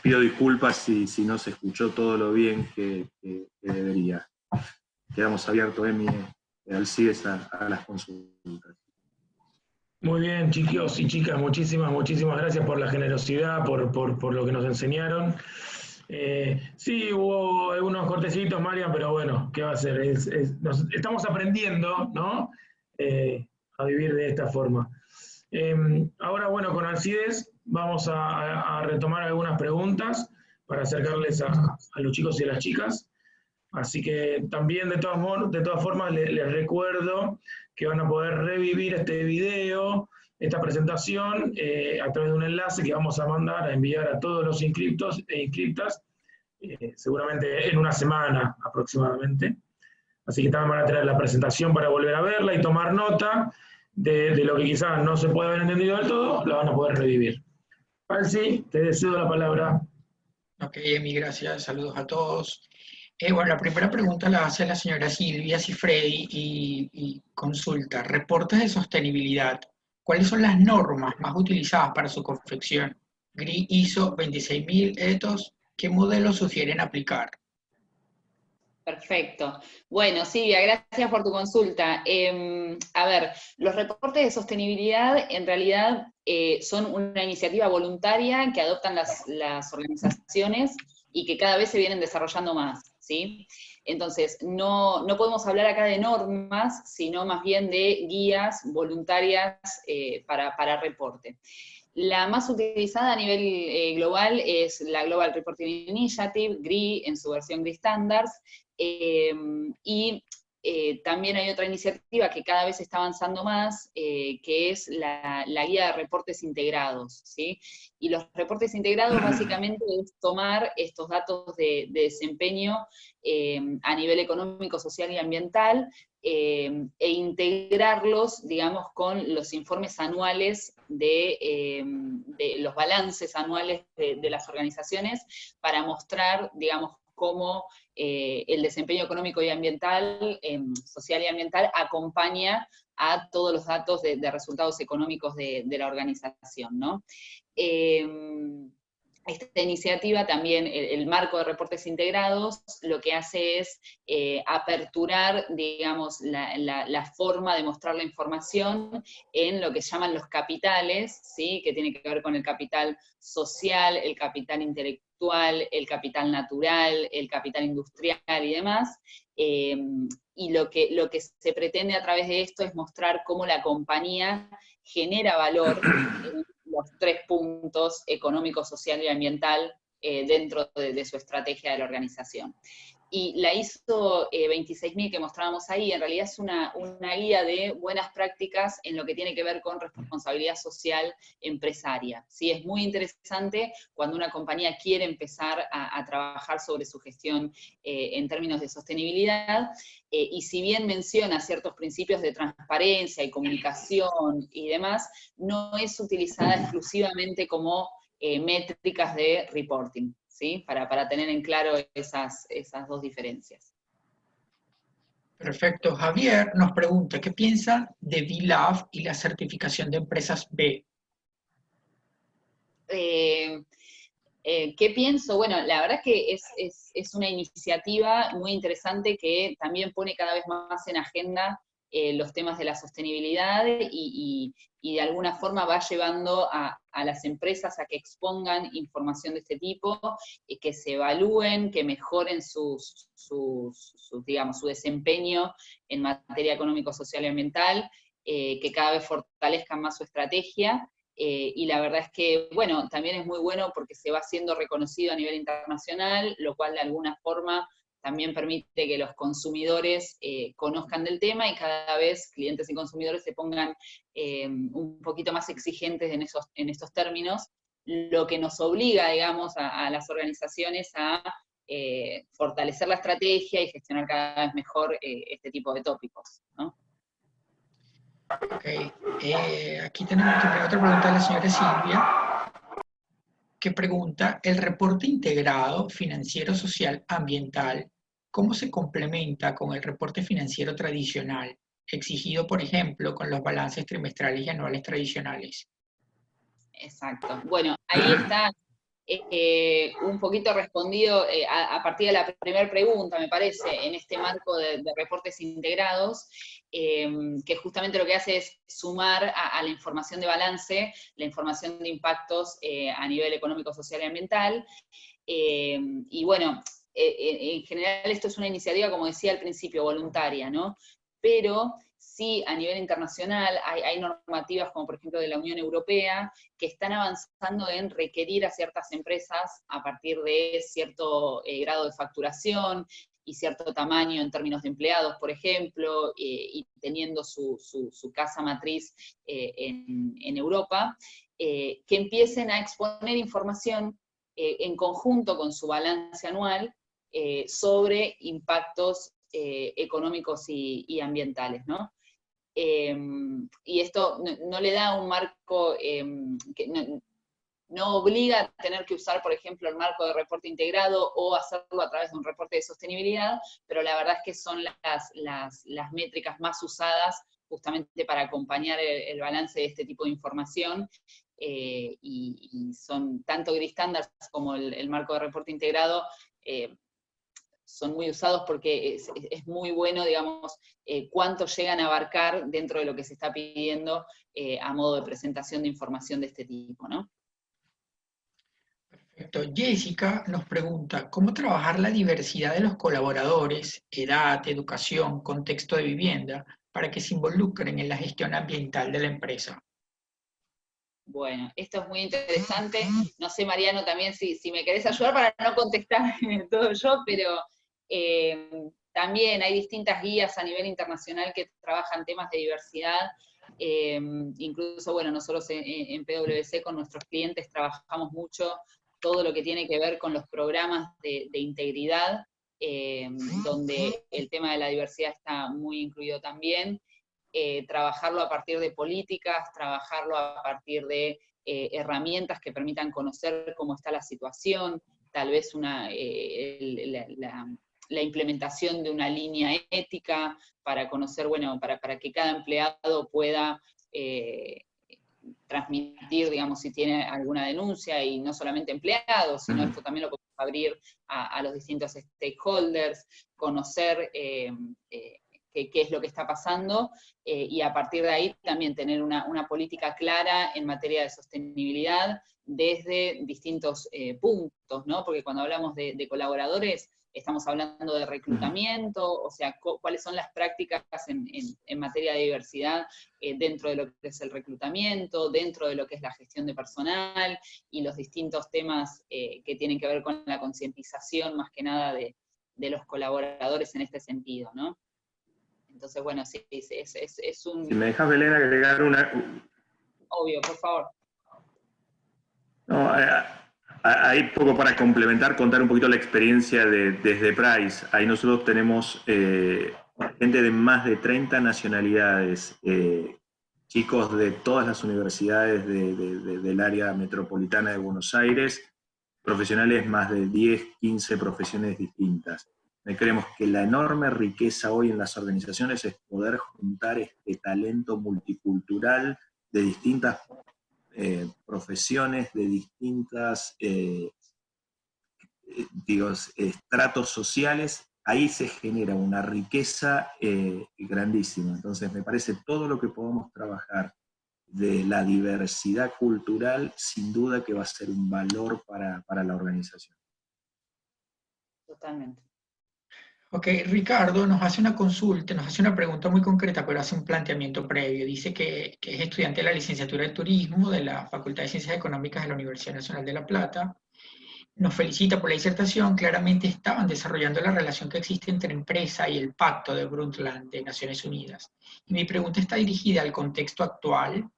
Speaker 3: Pido disculpas si no se escuchó todo lo bien que debería. Quedamos abiertos, Emi, Alcides, a las consultas.
Speaker 4: Muy bien, chicos y chicas, muchísimas gracias por la generosidad, por lo que nos enseñaron. Sí, hubo algunos cortecitos, Marian, pero bueno, ¿qué va a hacer? Estamos aprendiendo, ¿no? A vivir de esta forma. Ahora, bueno, con Alcides vamos a retomar algunas preguntas para acercarles a los chicos y a las chicas. Así que también, de todas formas, les recuerdo que van a poder revivir este video, esta presentación, a través de un enlace que vamos a mandar a enviar a todos los inscriptos e inscriptas, seguramente en una semana aproximadamente. Así que también van a tener la presentación para volver a verla y tomar nota de lo que quizás no se puede haber entendido del todo, la van a poder revivir. Alci, te cedo la palabra.
Speaker 5: Ok, Emi, gracias. Saludos a todos. Bueno, la primera pregunta la hace la señora Silvia Cifredi y consulta, reportes de sostenibilidad. ¿Cuáles son las normas más utilizadas para su confección? GRI ISO 26000 ETOS, ¿qué modelos sugieren aplicar?
Speaker 1: Perfecto. Bueno, Silvia, gracias por tu consulta. A ver, los reportes de sostenibilidad en realidad son una iniciativa voluntaria que adoptan las organizaciones y que cada vez se vienen desarrollando más, ¿sí? Entonces, no podemos hablar acá de normas, sino más bien de guías voluntarias para reporte. La más utilizada a nivel global es la Global Reporting Initiative, GRI, en su versión GRI Standards, y también hay otra iniciativa que cada vez está avanzando más, que es la guía de reportes integrados, ¿sí? Y los reportes integrados básicamente es tomar estos datos de desempeño a nivel económico, social y ambiental, e integrarlos, digamos, con los informes anuales de los balances anuales de las organizaciones para mostrar, digamos, cómo el desempeño económico y ambiental, social y ambiental, acompaña a todos los datos de resultados económicos de la organización, ¿no? Esta iniciativa también, el marco de reportes integrados, lo que hace es aperturar, digamos, la forma de mostrar la información en lo que llaman los capitales, ¿sí? Que tiene que ver con el capital social, el capital intelectual, el capital natural, el capital industrial y demás. Y lo que se pretende a través de esto es mostrar cómo la compañía genera valor en los 3 puntos, económico, social y ambiental, dentro de su estrategia de la organización. Y la ISO 26000 que mostrábamos ahí, en realidad es una guía de buenas prácticas en lo que tiene que ver con responsabilidad social empresaria. ¿Sí? Es muy interesante cuando una compañía quiere empezar a trabajar sobre su gestión en términos de sostenibilidad, y si bien menciona ciertos principios de transparencia y comunicación y demás, no es utilizada exclusivamente como métricas de reporting, ¿sí? Para tener en claro esas 2 diferencias.
Speaker 5: Perfecto. Javier nos pregunta, ¿qué piensan de B-Lab y la certificación de empresas B?
Speaker 1: ¿Qué pienso? Bueno, la verdad es que es una iniciativa muy interesante que también pone cada vez más en agenda los temas de la sostenibilidad y de alguna forma va llevando a las empresas a que expongan información de este tipo, que se evalúen, que mejoren digamos, su desempeño en materia económico, social y ambiental, que cada vez fortalezcan más su estrategia. Y la verdad es que, bueno, también es muy bueno porque se va siendo reconocido a nivel internacional, lo cual de alguna forma también permite que los consumidores conozcan del tema y cada vez clientes y consumidores se pongan un poquito más exigentes en estos términos, lo que nos obliga, digamos, a las organizaciones a fortalecer la estrategia y gestionar cada vez mejor este tipo de tópicos, ¿no?
Speaker 5: Ok, aquí tenemos también otra pregunta de la señora Silvia, que pregunta, ¿el reporte integrado financiero, social, ambiental, cómo se complementa con el reporte financiero tradicional, exigido, por ejemplo, con los balances trimestrales y anuales tradicionales?
Speaker 1: Exacto. Bueno, ahí está un poquito respondido a partir de la primera pregunta, me parece, en este marco de reportes integrados, que justamente lo que hace es sumar a la información de balance, la información de impactos a nivel económico, social y ambiental. Y bueno, en general esto es una iniciativa, como decía al principio, voluntaria, ¿no? Pero sí, a nivel internacional hay normativas, como por ejemplo de la Unión Europea, que están avanzando en requerir a ciertas empresas, a partir de cierto grado de facturación y cierto tamaño en términos de empleados, por ejemplo, y teniendo su casa matriz en Europa, que empiecen a exponer información en conjunto con su balance anual sobre impactos económicos y ambientales, ¿no? Y esto no le da un marco que no obliga a tener que usar, por ejemplo, el marco de reporte integrado o hacerlo a través de un reporte de sostenibilidad, pero la verdad es que son las métricas más usadas justamente para acompañar el balance de este tipo de información, y son tanto Grid Standards como el marco de reporte integrado, son muy usados porque es muy bueno, digamos, cuánto llegan a abarcar dentro de lo que se está pidiendo a modo de presentación de información de este tipo, ¿no?
Speaker 5: Perfecto. Jessica nos pregunta, ¿cómo trabajar la diversidad de los colaboradores, edad, educación, contexto de vivienda, para que se involucren en la gestión ambiental de la empresa?
Speaker 1: Bueno, esto es muy interesante. No sé, Mariano, también si me querés ayudar para no contestar todo yo, pero también hay distintas guías a nivel internacional que trabajan temas de diversidad. Incluso, bueno, nosotros en PwC con nuestros clientes trabajamos mucho todo lo que tiene que ver con los programas de integridad, donde el tema de la diversidad está muy incluido también. Trabajarlo a partir de políticas, trabajarlo a partir de herramientas que permitan conocer cómo está la situación, tal vez la implementación de una línea ética para conocer, bueno, para que cada empleado pueda transmitir, digamos, si tiene alguna denuncia, y no solamente empleados, sino esto también lo podemos abrir a los distintos stakeholders, conocer qué es lo que está pasando, y a partir de ahí también tener una política clara en materia de sostenibilidad desde distintos puntos, ¿no? Porque cuando hablamos de colaboradores, estamos hablando de reclutamiento, o sea, cuáles son las prácticas en materia de diversidad dentro de lo que es el reclutamiento, dentro de lo que es la gestión de personal, y los distintos temas que tienen que ver con la concientización, más que nada, de los colaboradores en este sentido, ¿no? Entonces, bueno, sí, es un...
Speaker 3: Si me dejas, Belén, agregar una...
Speaker 1: Obvio, por favor.
Speaker 3: No, hay poco para complementar, contar un poquito la experiencia desde Price. Ahí nosotros tenemos gente de más de 30 nacionalidades, chicos de todas las universidades del área metropolitana de Buenos Aires, profesionales más de 10, 15 profesiones distintas. Creemos que la enorme riqueza hoy en las organizaciones es poder juntar este talento multicultural de distintas profesiones, de distintas estratos sociales, ahí se genera una riqueza grandísima. Entonces me parece todo lo que podamos trabajar de la diversidad cultural, sin duda que va a ser un valor para la organización.
Speaker 1: Totalmente.
Speaker 5: Ok, Ricardo nos hace una consulta, nos hace una pregunta muy concreta, pero hace un planteamiento previo. Dice que es estudiante de la licenciatura de Turismo de la Facultad de Ciencias Económicas de la Universidad Nacional de La Plata. Nos felicita por la disertación. Claramente estaban desarrollando la relación que existe entre empresa y el Pacto de Brundtland de Naciones Unidas. Y mi pregunta está dirigida al contexto actual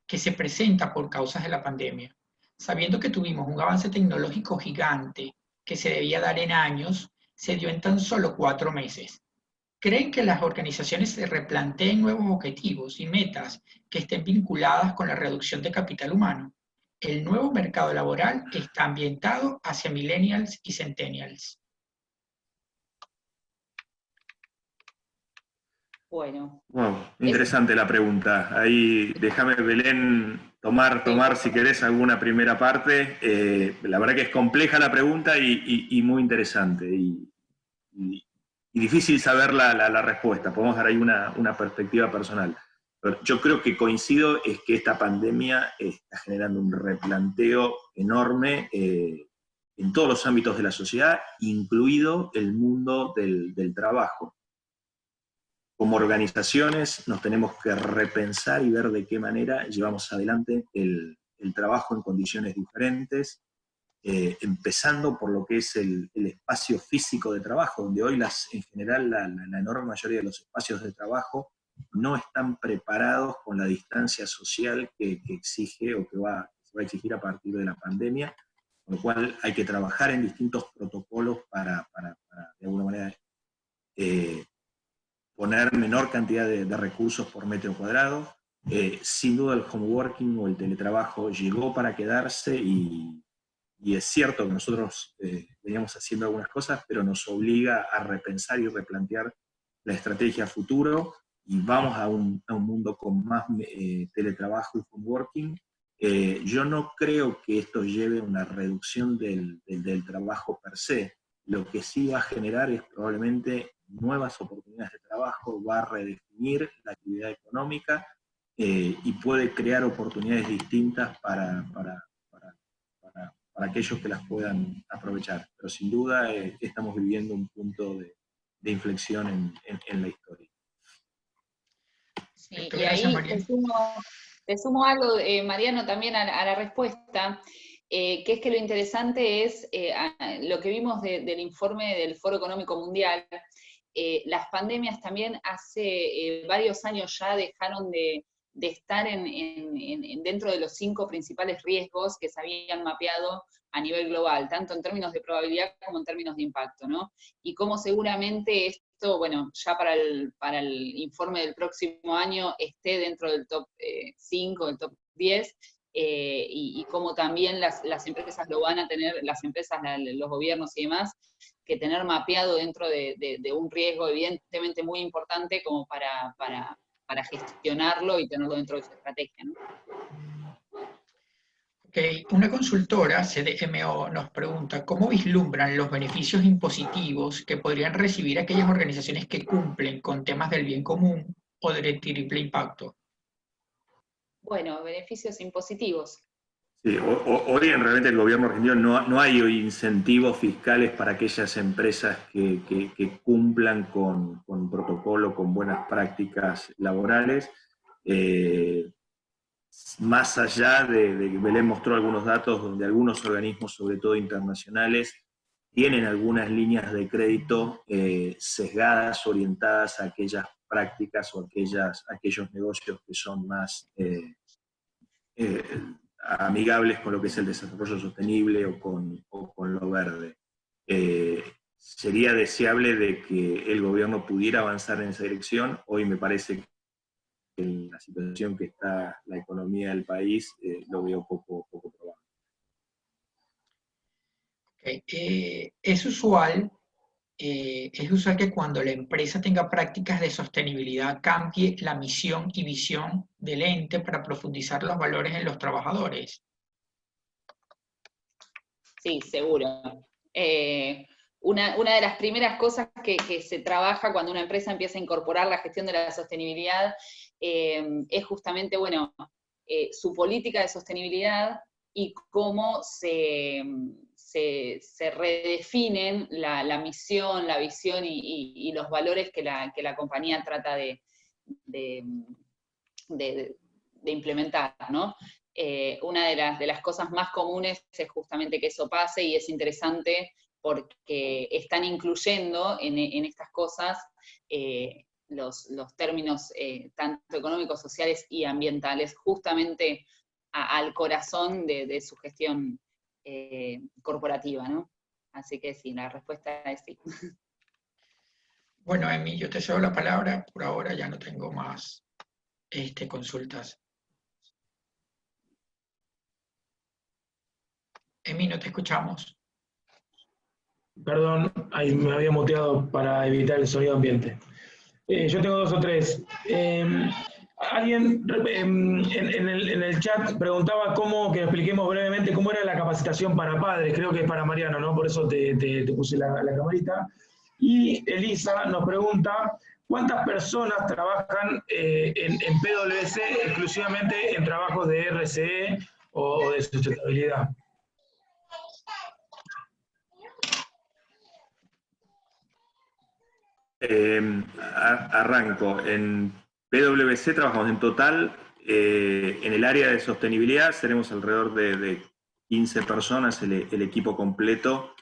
Speaker 5: que se presenta por causas de la pandemia. Sabiendo que tuvimos un avance tecnológico gigante que se debía dar en años, se dio en tan solo 4 meses. ¿Creen que las organizaciones se replanteen nuevos objetivos y metas que estén vinculadas con la reducción de capital humano? El nuevo mercado laboral está ambientado hacia millennials y centennials.
Speaker 1: Bueno.
Speaker 3: Wow, interesante la pregunta. Ahí déjame, Belén, tomar si querés alguna primera parte. La verdad que es compleja la pregunta y muy interesante. Y difícil saber la respuesta. Podemos dar ahí una perspectiva personal. Pero yo creo que coincido es que esta pandemia está generando un replanteo enorme en todos los ámbitos de la sociedad, incluido el mundo del trabajo. Como organizaciones nos tenemos que repensar y ver de qué manera llevamos adelante el trabajo en condiciones diferentes, empezando por lo que es el espacio físico de trabajo, donde hoy en general la enorme mayoría de los espacios de trabajo no están preparados con la distancia social que exige o que se va a exigir a partir de la pandemia, con lo cual hay que trabajar en distintos protocolos para de alguna manera, poner menor cantidad de recursos por metro cuadrado. Sin duda el home working o el teletrabajo llegó para quedarse y es cierto que nosotros veníamos haciendo algunas cosas, pero nos obliga a repensar y replantear la estrategia futuro y vamos a un mundo con más teletrabajo y home working. Yo no creo que esto lleve a una reducción del trabajo per se. Lo que sí va a generar es probablemente nuevas oportunidades de trabajo, va a redefinir la actividad económica y puede crear oportunidades distintas para aquellos que las puedan aprovechar. Pero sin duda estamos viviendo un punto de inflexión en la historia.
Speaker 1: Sí, y ahí te sumo algo, Mariano, también a la respuesta, que es que lo interesante es lo que vimos del informe del Foro Económico Mundial. Las pandemias también hace varios años ya dejaron de estar dentro de los 5 principales riesgos que se habían mapeado a nivel global, tanto en términos de probabilidad como en términos de impacto, ¿no? Y cómo seguramente esto, bueno, ya para el informe del próximo año esté dentro del top 5, del top 10, y cómo también las empresas lo van a tener, las empresas, los gobiernos y demás, que tener mapeado dentro de un riesgo evidentemente muy importante como para gestionarlo y tenerlo dentro de su estrategia, ¿no?
Speaker 5: Okay. Una consultora, CDMO, nos pregunta, ¿cómo vislumbran los beneficios impositivos que podrían recibir aquellas organizaciones que cumplen con temas del bien común o de triple impacto?
Speaker 1: Bueno, beneficios impositivos.
Speaker 3: Sí, hoy realmente el gobierno argentino no hay hoy incentivos fiscales para aquellas empresas que cumplan con protocolo, con buenas prácticas laborales. Más allá de Belén mostró algunos datos donde algunos organismos, sobre todo internacionales, tienen algunas líneas de crédito sesgadas, orientadas a aquellas prácticas o aquellos negocios que son más amigables con lo que es el desarrollo sostenible o con lo verde. Sería deseable de que el gobierno pudiera avanzar en esa dirección. Hoy me parece que en la situación que está la economía del país, lo veo poco probable.
Speaker 5: Okay. Es usual que cuando la empresa tenga prácticas de sostenibilidad cambie la misión y visión del ente para profundizar los valores en los trabajadores.
Speaker 1: Sí, seguro. Una de las primeras cosas que se trabaja cuando una empresa empieza a incorporar la gestión de la sostenibilidad es justamente, bueno, su política de sostenibilidad y cómo se redefinen la misión, la visión y los valores que la compañía trata de implementar, ¿no? Una de las cosas más comunes es justamente que eso pase, y es interesante porque están incluyendo en estas cosas los términos tanto económicos, sociales y ambientales, justamente al corazón de su gestión corporativa, ¿no? Así que sí, la respuesta es sí.
Speaker 5: Bueno, Emi, yo te cedo la palabra. Por ahora ya no tengo más consultas. Emi, no te escuchamos.
Speaker 4: Perdón, ahí me había muteado para evitar el sonido ambiente. Yo tengo 2 o 3. Alguien en el chat preguntaba que expliquemos brevemente cómo era la capacitación para padres. Creo que es para Mariano, ¿no? Por eso te puse la camarita. Y Elisa nos pregunta, ¿cuántas personas trabajan en PwC exclusivamente en trabajos de RSE o de sustentabilidad?
Speaker 3: Arranco. En PwC trabajamos en total, en el área de sostenibilidad tenemos alrededor de 15 personas, el equipo completo,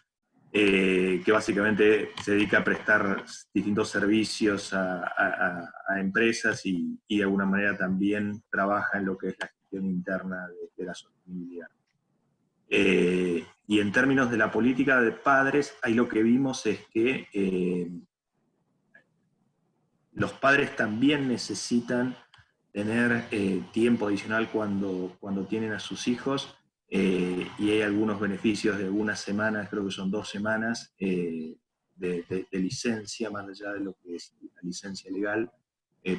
Speaker 3: que básicamente se dedica a prestar distintos servicios a empresas y de alguna manera también trabaja en lo que es la gestión interna de la sostenibilidad. Y en términos de la política de padres, ahí lo que vimos es que los padres también necesitan tener tiempo adicional cuando tienen a sus hijos, y hay algunos beneficios de algunas semanas, creo que son 2 semanas, de licencia, más allá de lo que es la licencia legal,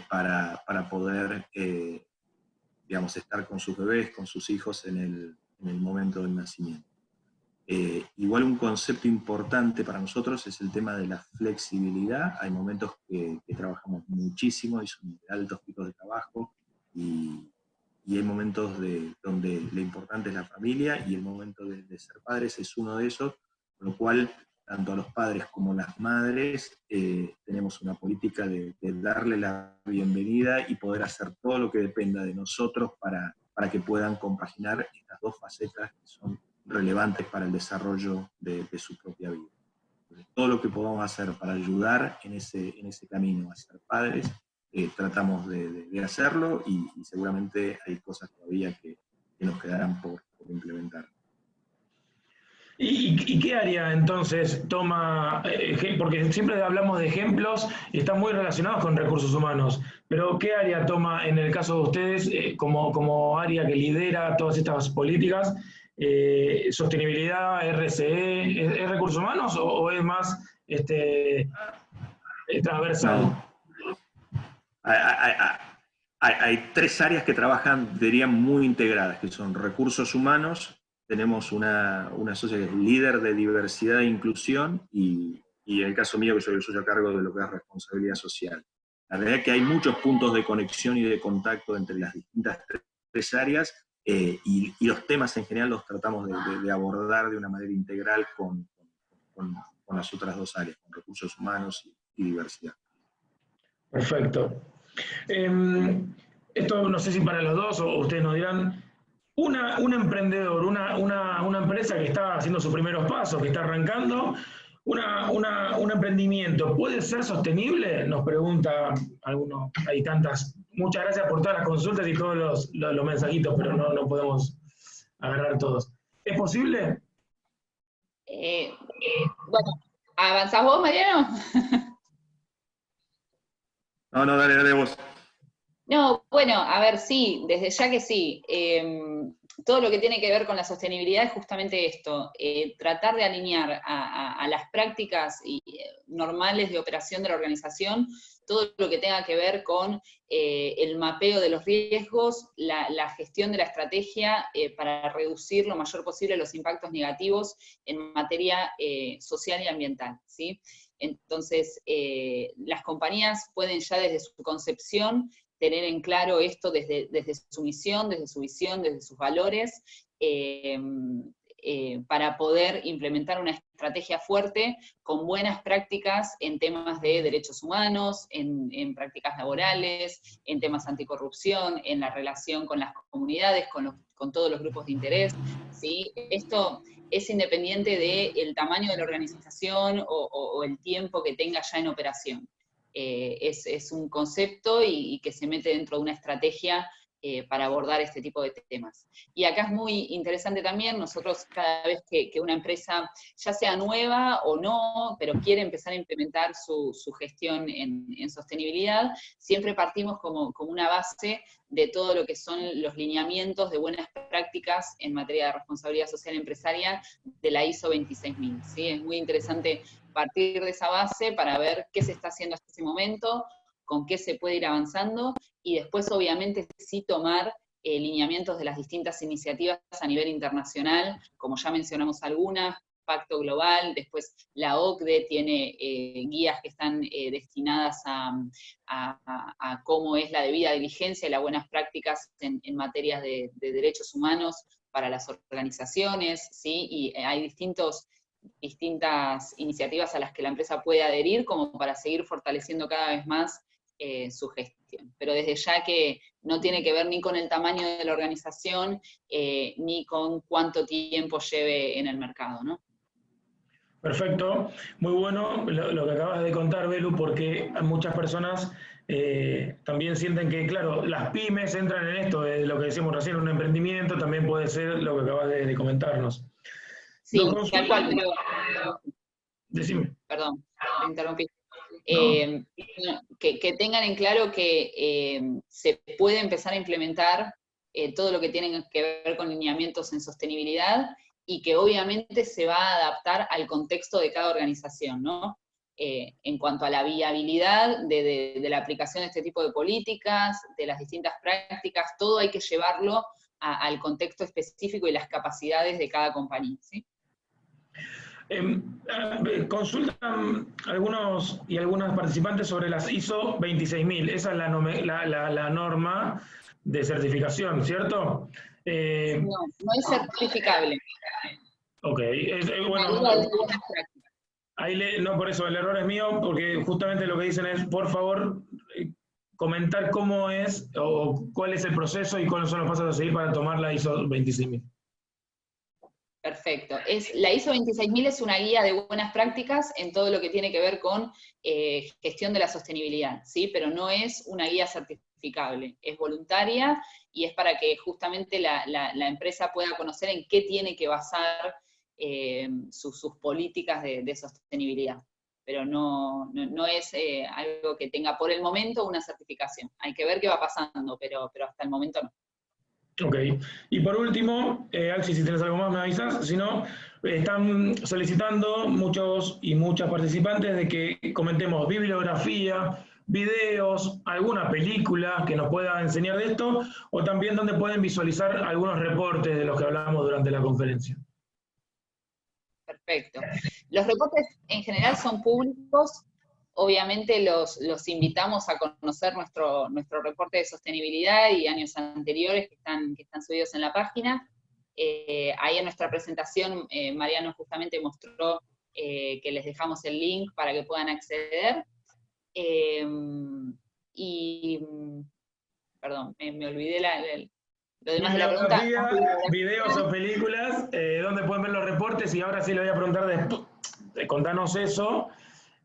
Speaker 3: para poder, digamos, estar con sus bebés, con sus hijos en el momento del nacimiento. Igual un concepto importante para nosotros es el tema de la flexibilidad. Hay momentos que trabajamos muchísimo y son altos picos de trabajo, y hay momentos donde lo importante es la familia, y el momento de ser padres es uno de esos, con lo cual tanto a los padres como a las madres tenemos una política de darle la bienvenida y poder hacer todo lo que dependa de nosotros para que puedan compaginar estas 2 facetas que son relevantes para el desarrollo de su propia vida. Entonces, todo lo que podamos hacer para ayudar en ese camino a ser padres, tratamos de hacerlo, y seguramente hay cosas todavía que nos quedarán por implementar.
Speaker 4: ¿Y qué área entonces toma, porque siempre hablamos de ejemplos y están muy relacionados con recursos humanos, pero qué área toma en el caso de ustedes como área que lidera todas estas políticas? ¿Sostenibilidad, RSE, es recursos humanos o es más transversal?
Speaker 3: No. Hay 3 áreas que trabajan, dirían, muy integradas, que son recursos humanos. Tenemos una socia que es líder de diversidad e inclusión, y en el caso mío, que soy el socio a cargo de lo que es responsabilidad social. La verdad es que hay muchos puntos de conexión y de contacto entre las distintas 3 áreas, y los temas en general los tratamos de abordar de una manera integral con las otras 2 áreas, con recursos humanos y diversidad.
Speaker 4: Perfecto. Esto no sé si para los dos o ustedes nos dirán, un emprendedor, una empresa que está haciendo sus primeros pasos, que está arrancando, un emprendimiento, ¿puede ser sostenible? Nos pregunta alguno. Hay tantas. Muchas gracias por todas las consultas y todos los mensajitos, pero no podemos agarrar todos. ¿Es posible?
Speaker 1: Bueno, ¿avanzás vos, Mariano?
Speaker 3: No, dale vos.
Speaker 1: No, bueno, a ver, sí, desde ya que sí. Todo lo que tiene que ver con la sostenibilidad es justamente esto, tratar de alinear a las prácticas normales de operación de la organización todo lo que tenga que ver con el mapeo de los riesgos, la gestión de la estrategia para reducir lo mayor posible los impactos negativos en materia social y ambiental, ¿sí? Entonces, las compañías pueden ya desde su concepción tener en claro esto desde su misión, desde su visión, desde sus valores, para poder implementar una estrategia fuerte con buenas prácticas en temas de derechos humanos, en prácticas laborales, en temas anticorrupción, en la relación con las comunidades, con todos los grupos de interés, ¿sí? Esto es independiente del tamaño de la organización o el tiempo que tenga ya en operación. Es un concepto y que se mete dentro de una estrategia para abordar este tipo de temas. Y acá es muy interesante también, nosotros cada vez que una empresa, ya sea nueva o no, pero quiere empezar a implementar su gestión en sostenibilidad, siempre partimos como una base de todo lo que son los lineamientos de buenas prácticas en materia de responsabilidad social empresaria de la ISO 26000, ¿sí? Es muy interesante partir de esa base para ver qué se está haciendo hasta ese momento, con qué se puede ir avanzando, y después obviamente sí tomar lineamientos de las distintas iniciativas a nivel internacional, como ya mencionamos algunas, Pacto Global, después la OCDE tiene guías que están destinadas a cómo es la debida diligencia y las buenas prácticas en materias de derechos humanos para las organizaciones, ¿sí? Y hay distintas iniciativas a las que la empresa puede adherir como para seguir fortaleciendo cada vez más su gestión. Pero desde ya que no tiene que ver ni con el tamaño de la organización, ni con cuánto tiempo lleve en el mercado, ¿no?
Speaker 4: Perfecto, muy bueno lo que acabas de contar, Belu, porque muchas personas también sienten que, claro, las pymes entran en esto, de lo que decíamos recién, un emprendimiento, también puede ser lo que acabas de comentarnos.
Speaker 1: Sí, tal cual, pero...
Speaker 4: Decime.
Speaker 1: Perdón, te interrumpí.
Speaker 4: No.
Speaker 1: Que tengan en claro que se puede empezar a implementar todo lo que tiene que ver con lineamientos en sostenibilidad y que obviamente se va a adaptar al contexto de cada organización, ¿no? En cuanto a la viabilidad de la aplicación de este tipo de políticas, de las distintas prácticas, todo hay que llevarlo al contexto específico y las capacidades de cada compañía, ¿sí?
Speaker 4: Consultan algunos y algunas participantes sobre las ISO 26000. Esa es la norma de certificación, ¿cierto?
Speaker 1: No es certificable.
Speaker 4: Ok, bueno, ahí no, por eso el error es mío, porque justamente lo que dicen es, por favor, comentar cómo es o cuál es el proceso y cuáles son los pasos a seguir para tomar la ISO 26000.
Speaker 1: Perfecto. La ISO 26000 es una guía de buenas prácticas en todo lo que tiene que ver con gestión de la sostenibilidad, ¿sí? Pero no es una guía certificable, es voluntaria y es para que justamente la empresa pueda conocer en qué tiene que basar sus políticas de sostenibilidad. Pero no es algo que tenga por el momento una certificación. Hay que ver qué va pasando, pero hasta el momento no.
Speaker 4: Ok, y por último, Axi, si tienes algo más me avisas, si no, están solicitando muchos y muchas participantes de que comentemos bibliografía, videos, alguna película que nos pueda enseñar de esto, o también donde pueden visualizar algunos reportes de los que hablamos durante la conferencia.
Speaker 1: Perfecto. Los reportes en general son públicos. Obviamente los invitamos a conocer nuestro reporte de sostenibilidad y años anteriores que están subidos en la página. Ahí en nuestra presentación Mariano justamente mostró que les dejamos el link para que puedan acceder. Perdón, me olvidé lo demás de la pregunta.
Speaker 4: Videos o películas, donde pueden ver los reportes, y ahora sí le voy a preguntar de contanos eso.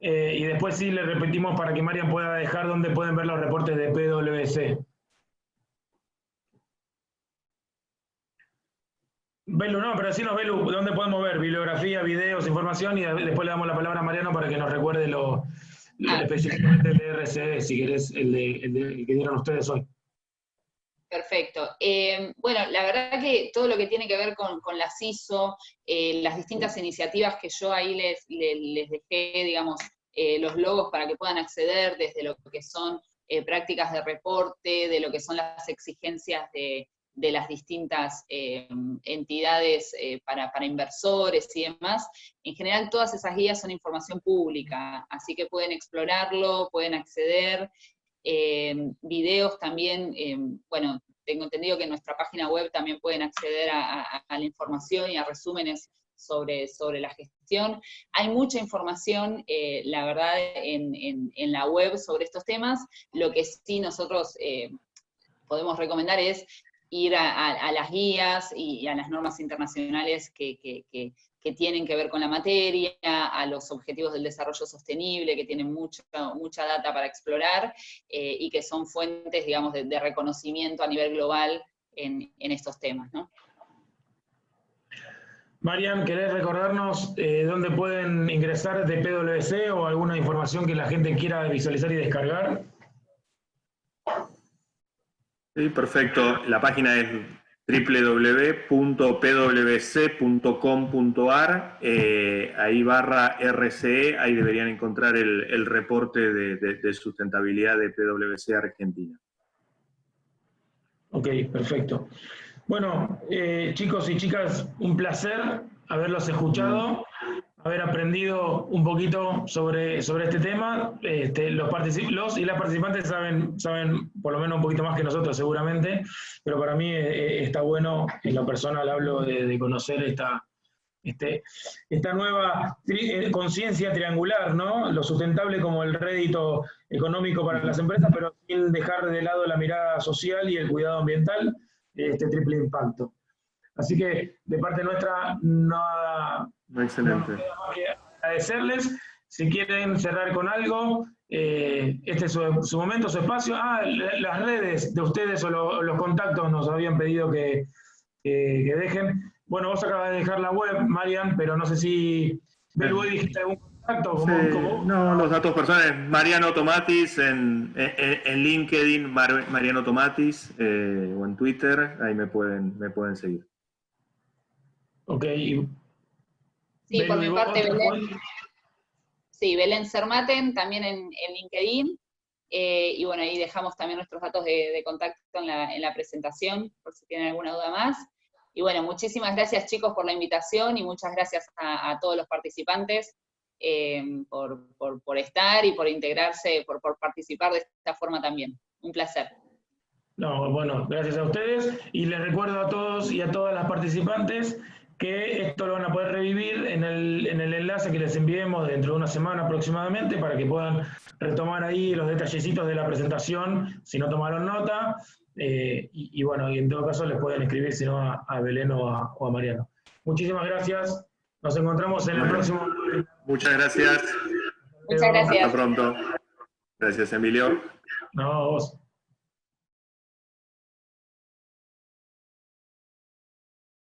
Speaker 4: Y después sí le repetimos para que Marian pueda dejar donde pueden ver los reportes de PwC. Belu, no, pero decinos, Belu, ¿dónde podemos ver? Bibliografía, videos, información, y después le damos la palabra a Mariano para que nos recuerde específicamente el de RCD, si querés, el que dieron ustedes hoy.
Speaker 1: Perfecto. Bueno, la verdad que todo lo que tiene que ver con las ISO, las distintas iniciativas que yo ahí les dejé, digamos, los logos para que puedan acceder, desde lo que son prácticas de reporte, de lo que son las exigencias de las distintas entidades para inversores y demás. En general, todas esas guías son información pública, así que pueden explorarlo, pueden acceder. Videos también, bueno, tengo entendido que en nuestra página web también pueden acceder a la información y a resúmenes sobre la gestión. Hay mucha información, la verdad, en la web sobre estos temas. Lo que sí nosotros podemos recomendar es ir a las guías y a las normas internacionales que tienen que ver con la materia, a los objetivos del desarrollo sostenible, que tienen mucha data para explorar, y que son fuentes, digamos, de reconocimiento a nivel global en estos temas, ¿no?
Speaker 4: Marian, ¿querés recordarnos dónde pueden ingresar de PwC o alguna información que la gente quiera visualizar y descargar?
Speaker 3: Sí, perfecto. La página es www.pwc.com.ar, ahí /RCE, ahí deberían encontrar el reporte de sustentabilidad de PwC Argentina.
Speaker 4: Ok, perfecto. Bueno, chicos y chicas, un placer haberlos escuchado, haber aprendido un poquito sobre este tema. Los y las participantes saben por lo menos un poquito más que nosotros seguramente, pero para mí está bueno, en lo personal hablo de conocer esta nueva conciencia triangular, ¿no? Lo sustentable como el rédito económico para las empresas, pero sin dejar de lado la mirada social y el cuidado ambiental, este triple impacto. Así que, de parte nuestra, no nos queda más que agradecerles. Si quieren cerrar con algo, este es su momento, su espacio. Las redes de ustedes o los contactos nos habían pedido que dejen. Bueno, vos acabas de dejar la web, Marian, pero no sé si vos dijiste algún contacto.
Speaker 3: No, los datos personales, Mariano Tomatis, en LinkedIn, Mariano Tomatis, o en Twitter, ahí me pueden seguir.
Speaker 4: Ok.
Speaker 1: Sí, por mi parte, Belén. Sí, Belén Sermaten, también en LinkedIn. Y bueno, ahí dejamos también nuestros datos de contacto en la presentación, por si tienen alguna duda más. Y bueno, muchísimas gracias, chicos, por la invitación, y muchas gracias a todos los participantes por estar y por integrarse, por participar de esta forma también. Un placer.
Speaker 4: No, bueno, gracias a ustedes, y les recuerdo a todos y a todas las participantes que esto lo van a poder revivir en el enlace que les enviemos dentro de una semana aproximadamente, para que puedan retomar ahí los detallecitos de la presentación, si no tomaron nota, y bueno, y en todo caso les pueden escribir, si no, a Belén o a Mariano. Muchísimas gracias, nos encontramos en el próximo...
Speaker 3: Muchas gracias.
Speaker 1: Muchas gracias.
Speaker 3: Hasta pronto. Gracias, Emilio.
Speaker 4: No, vos.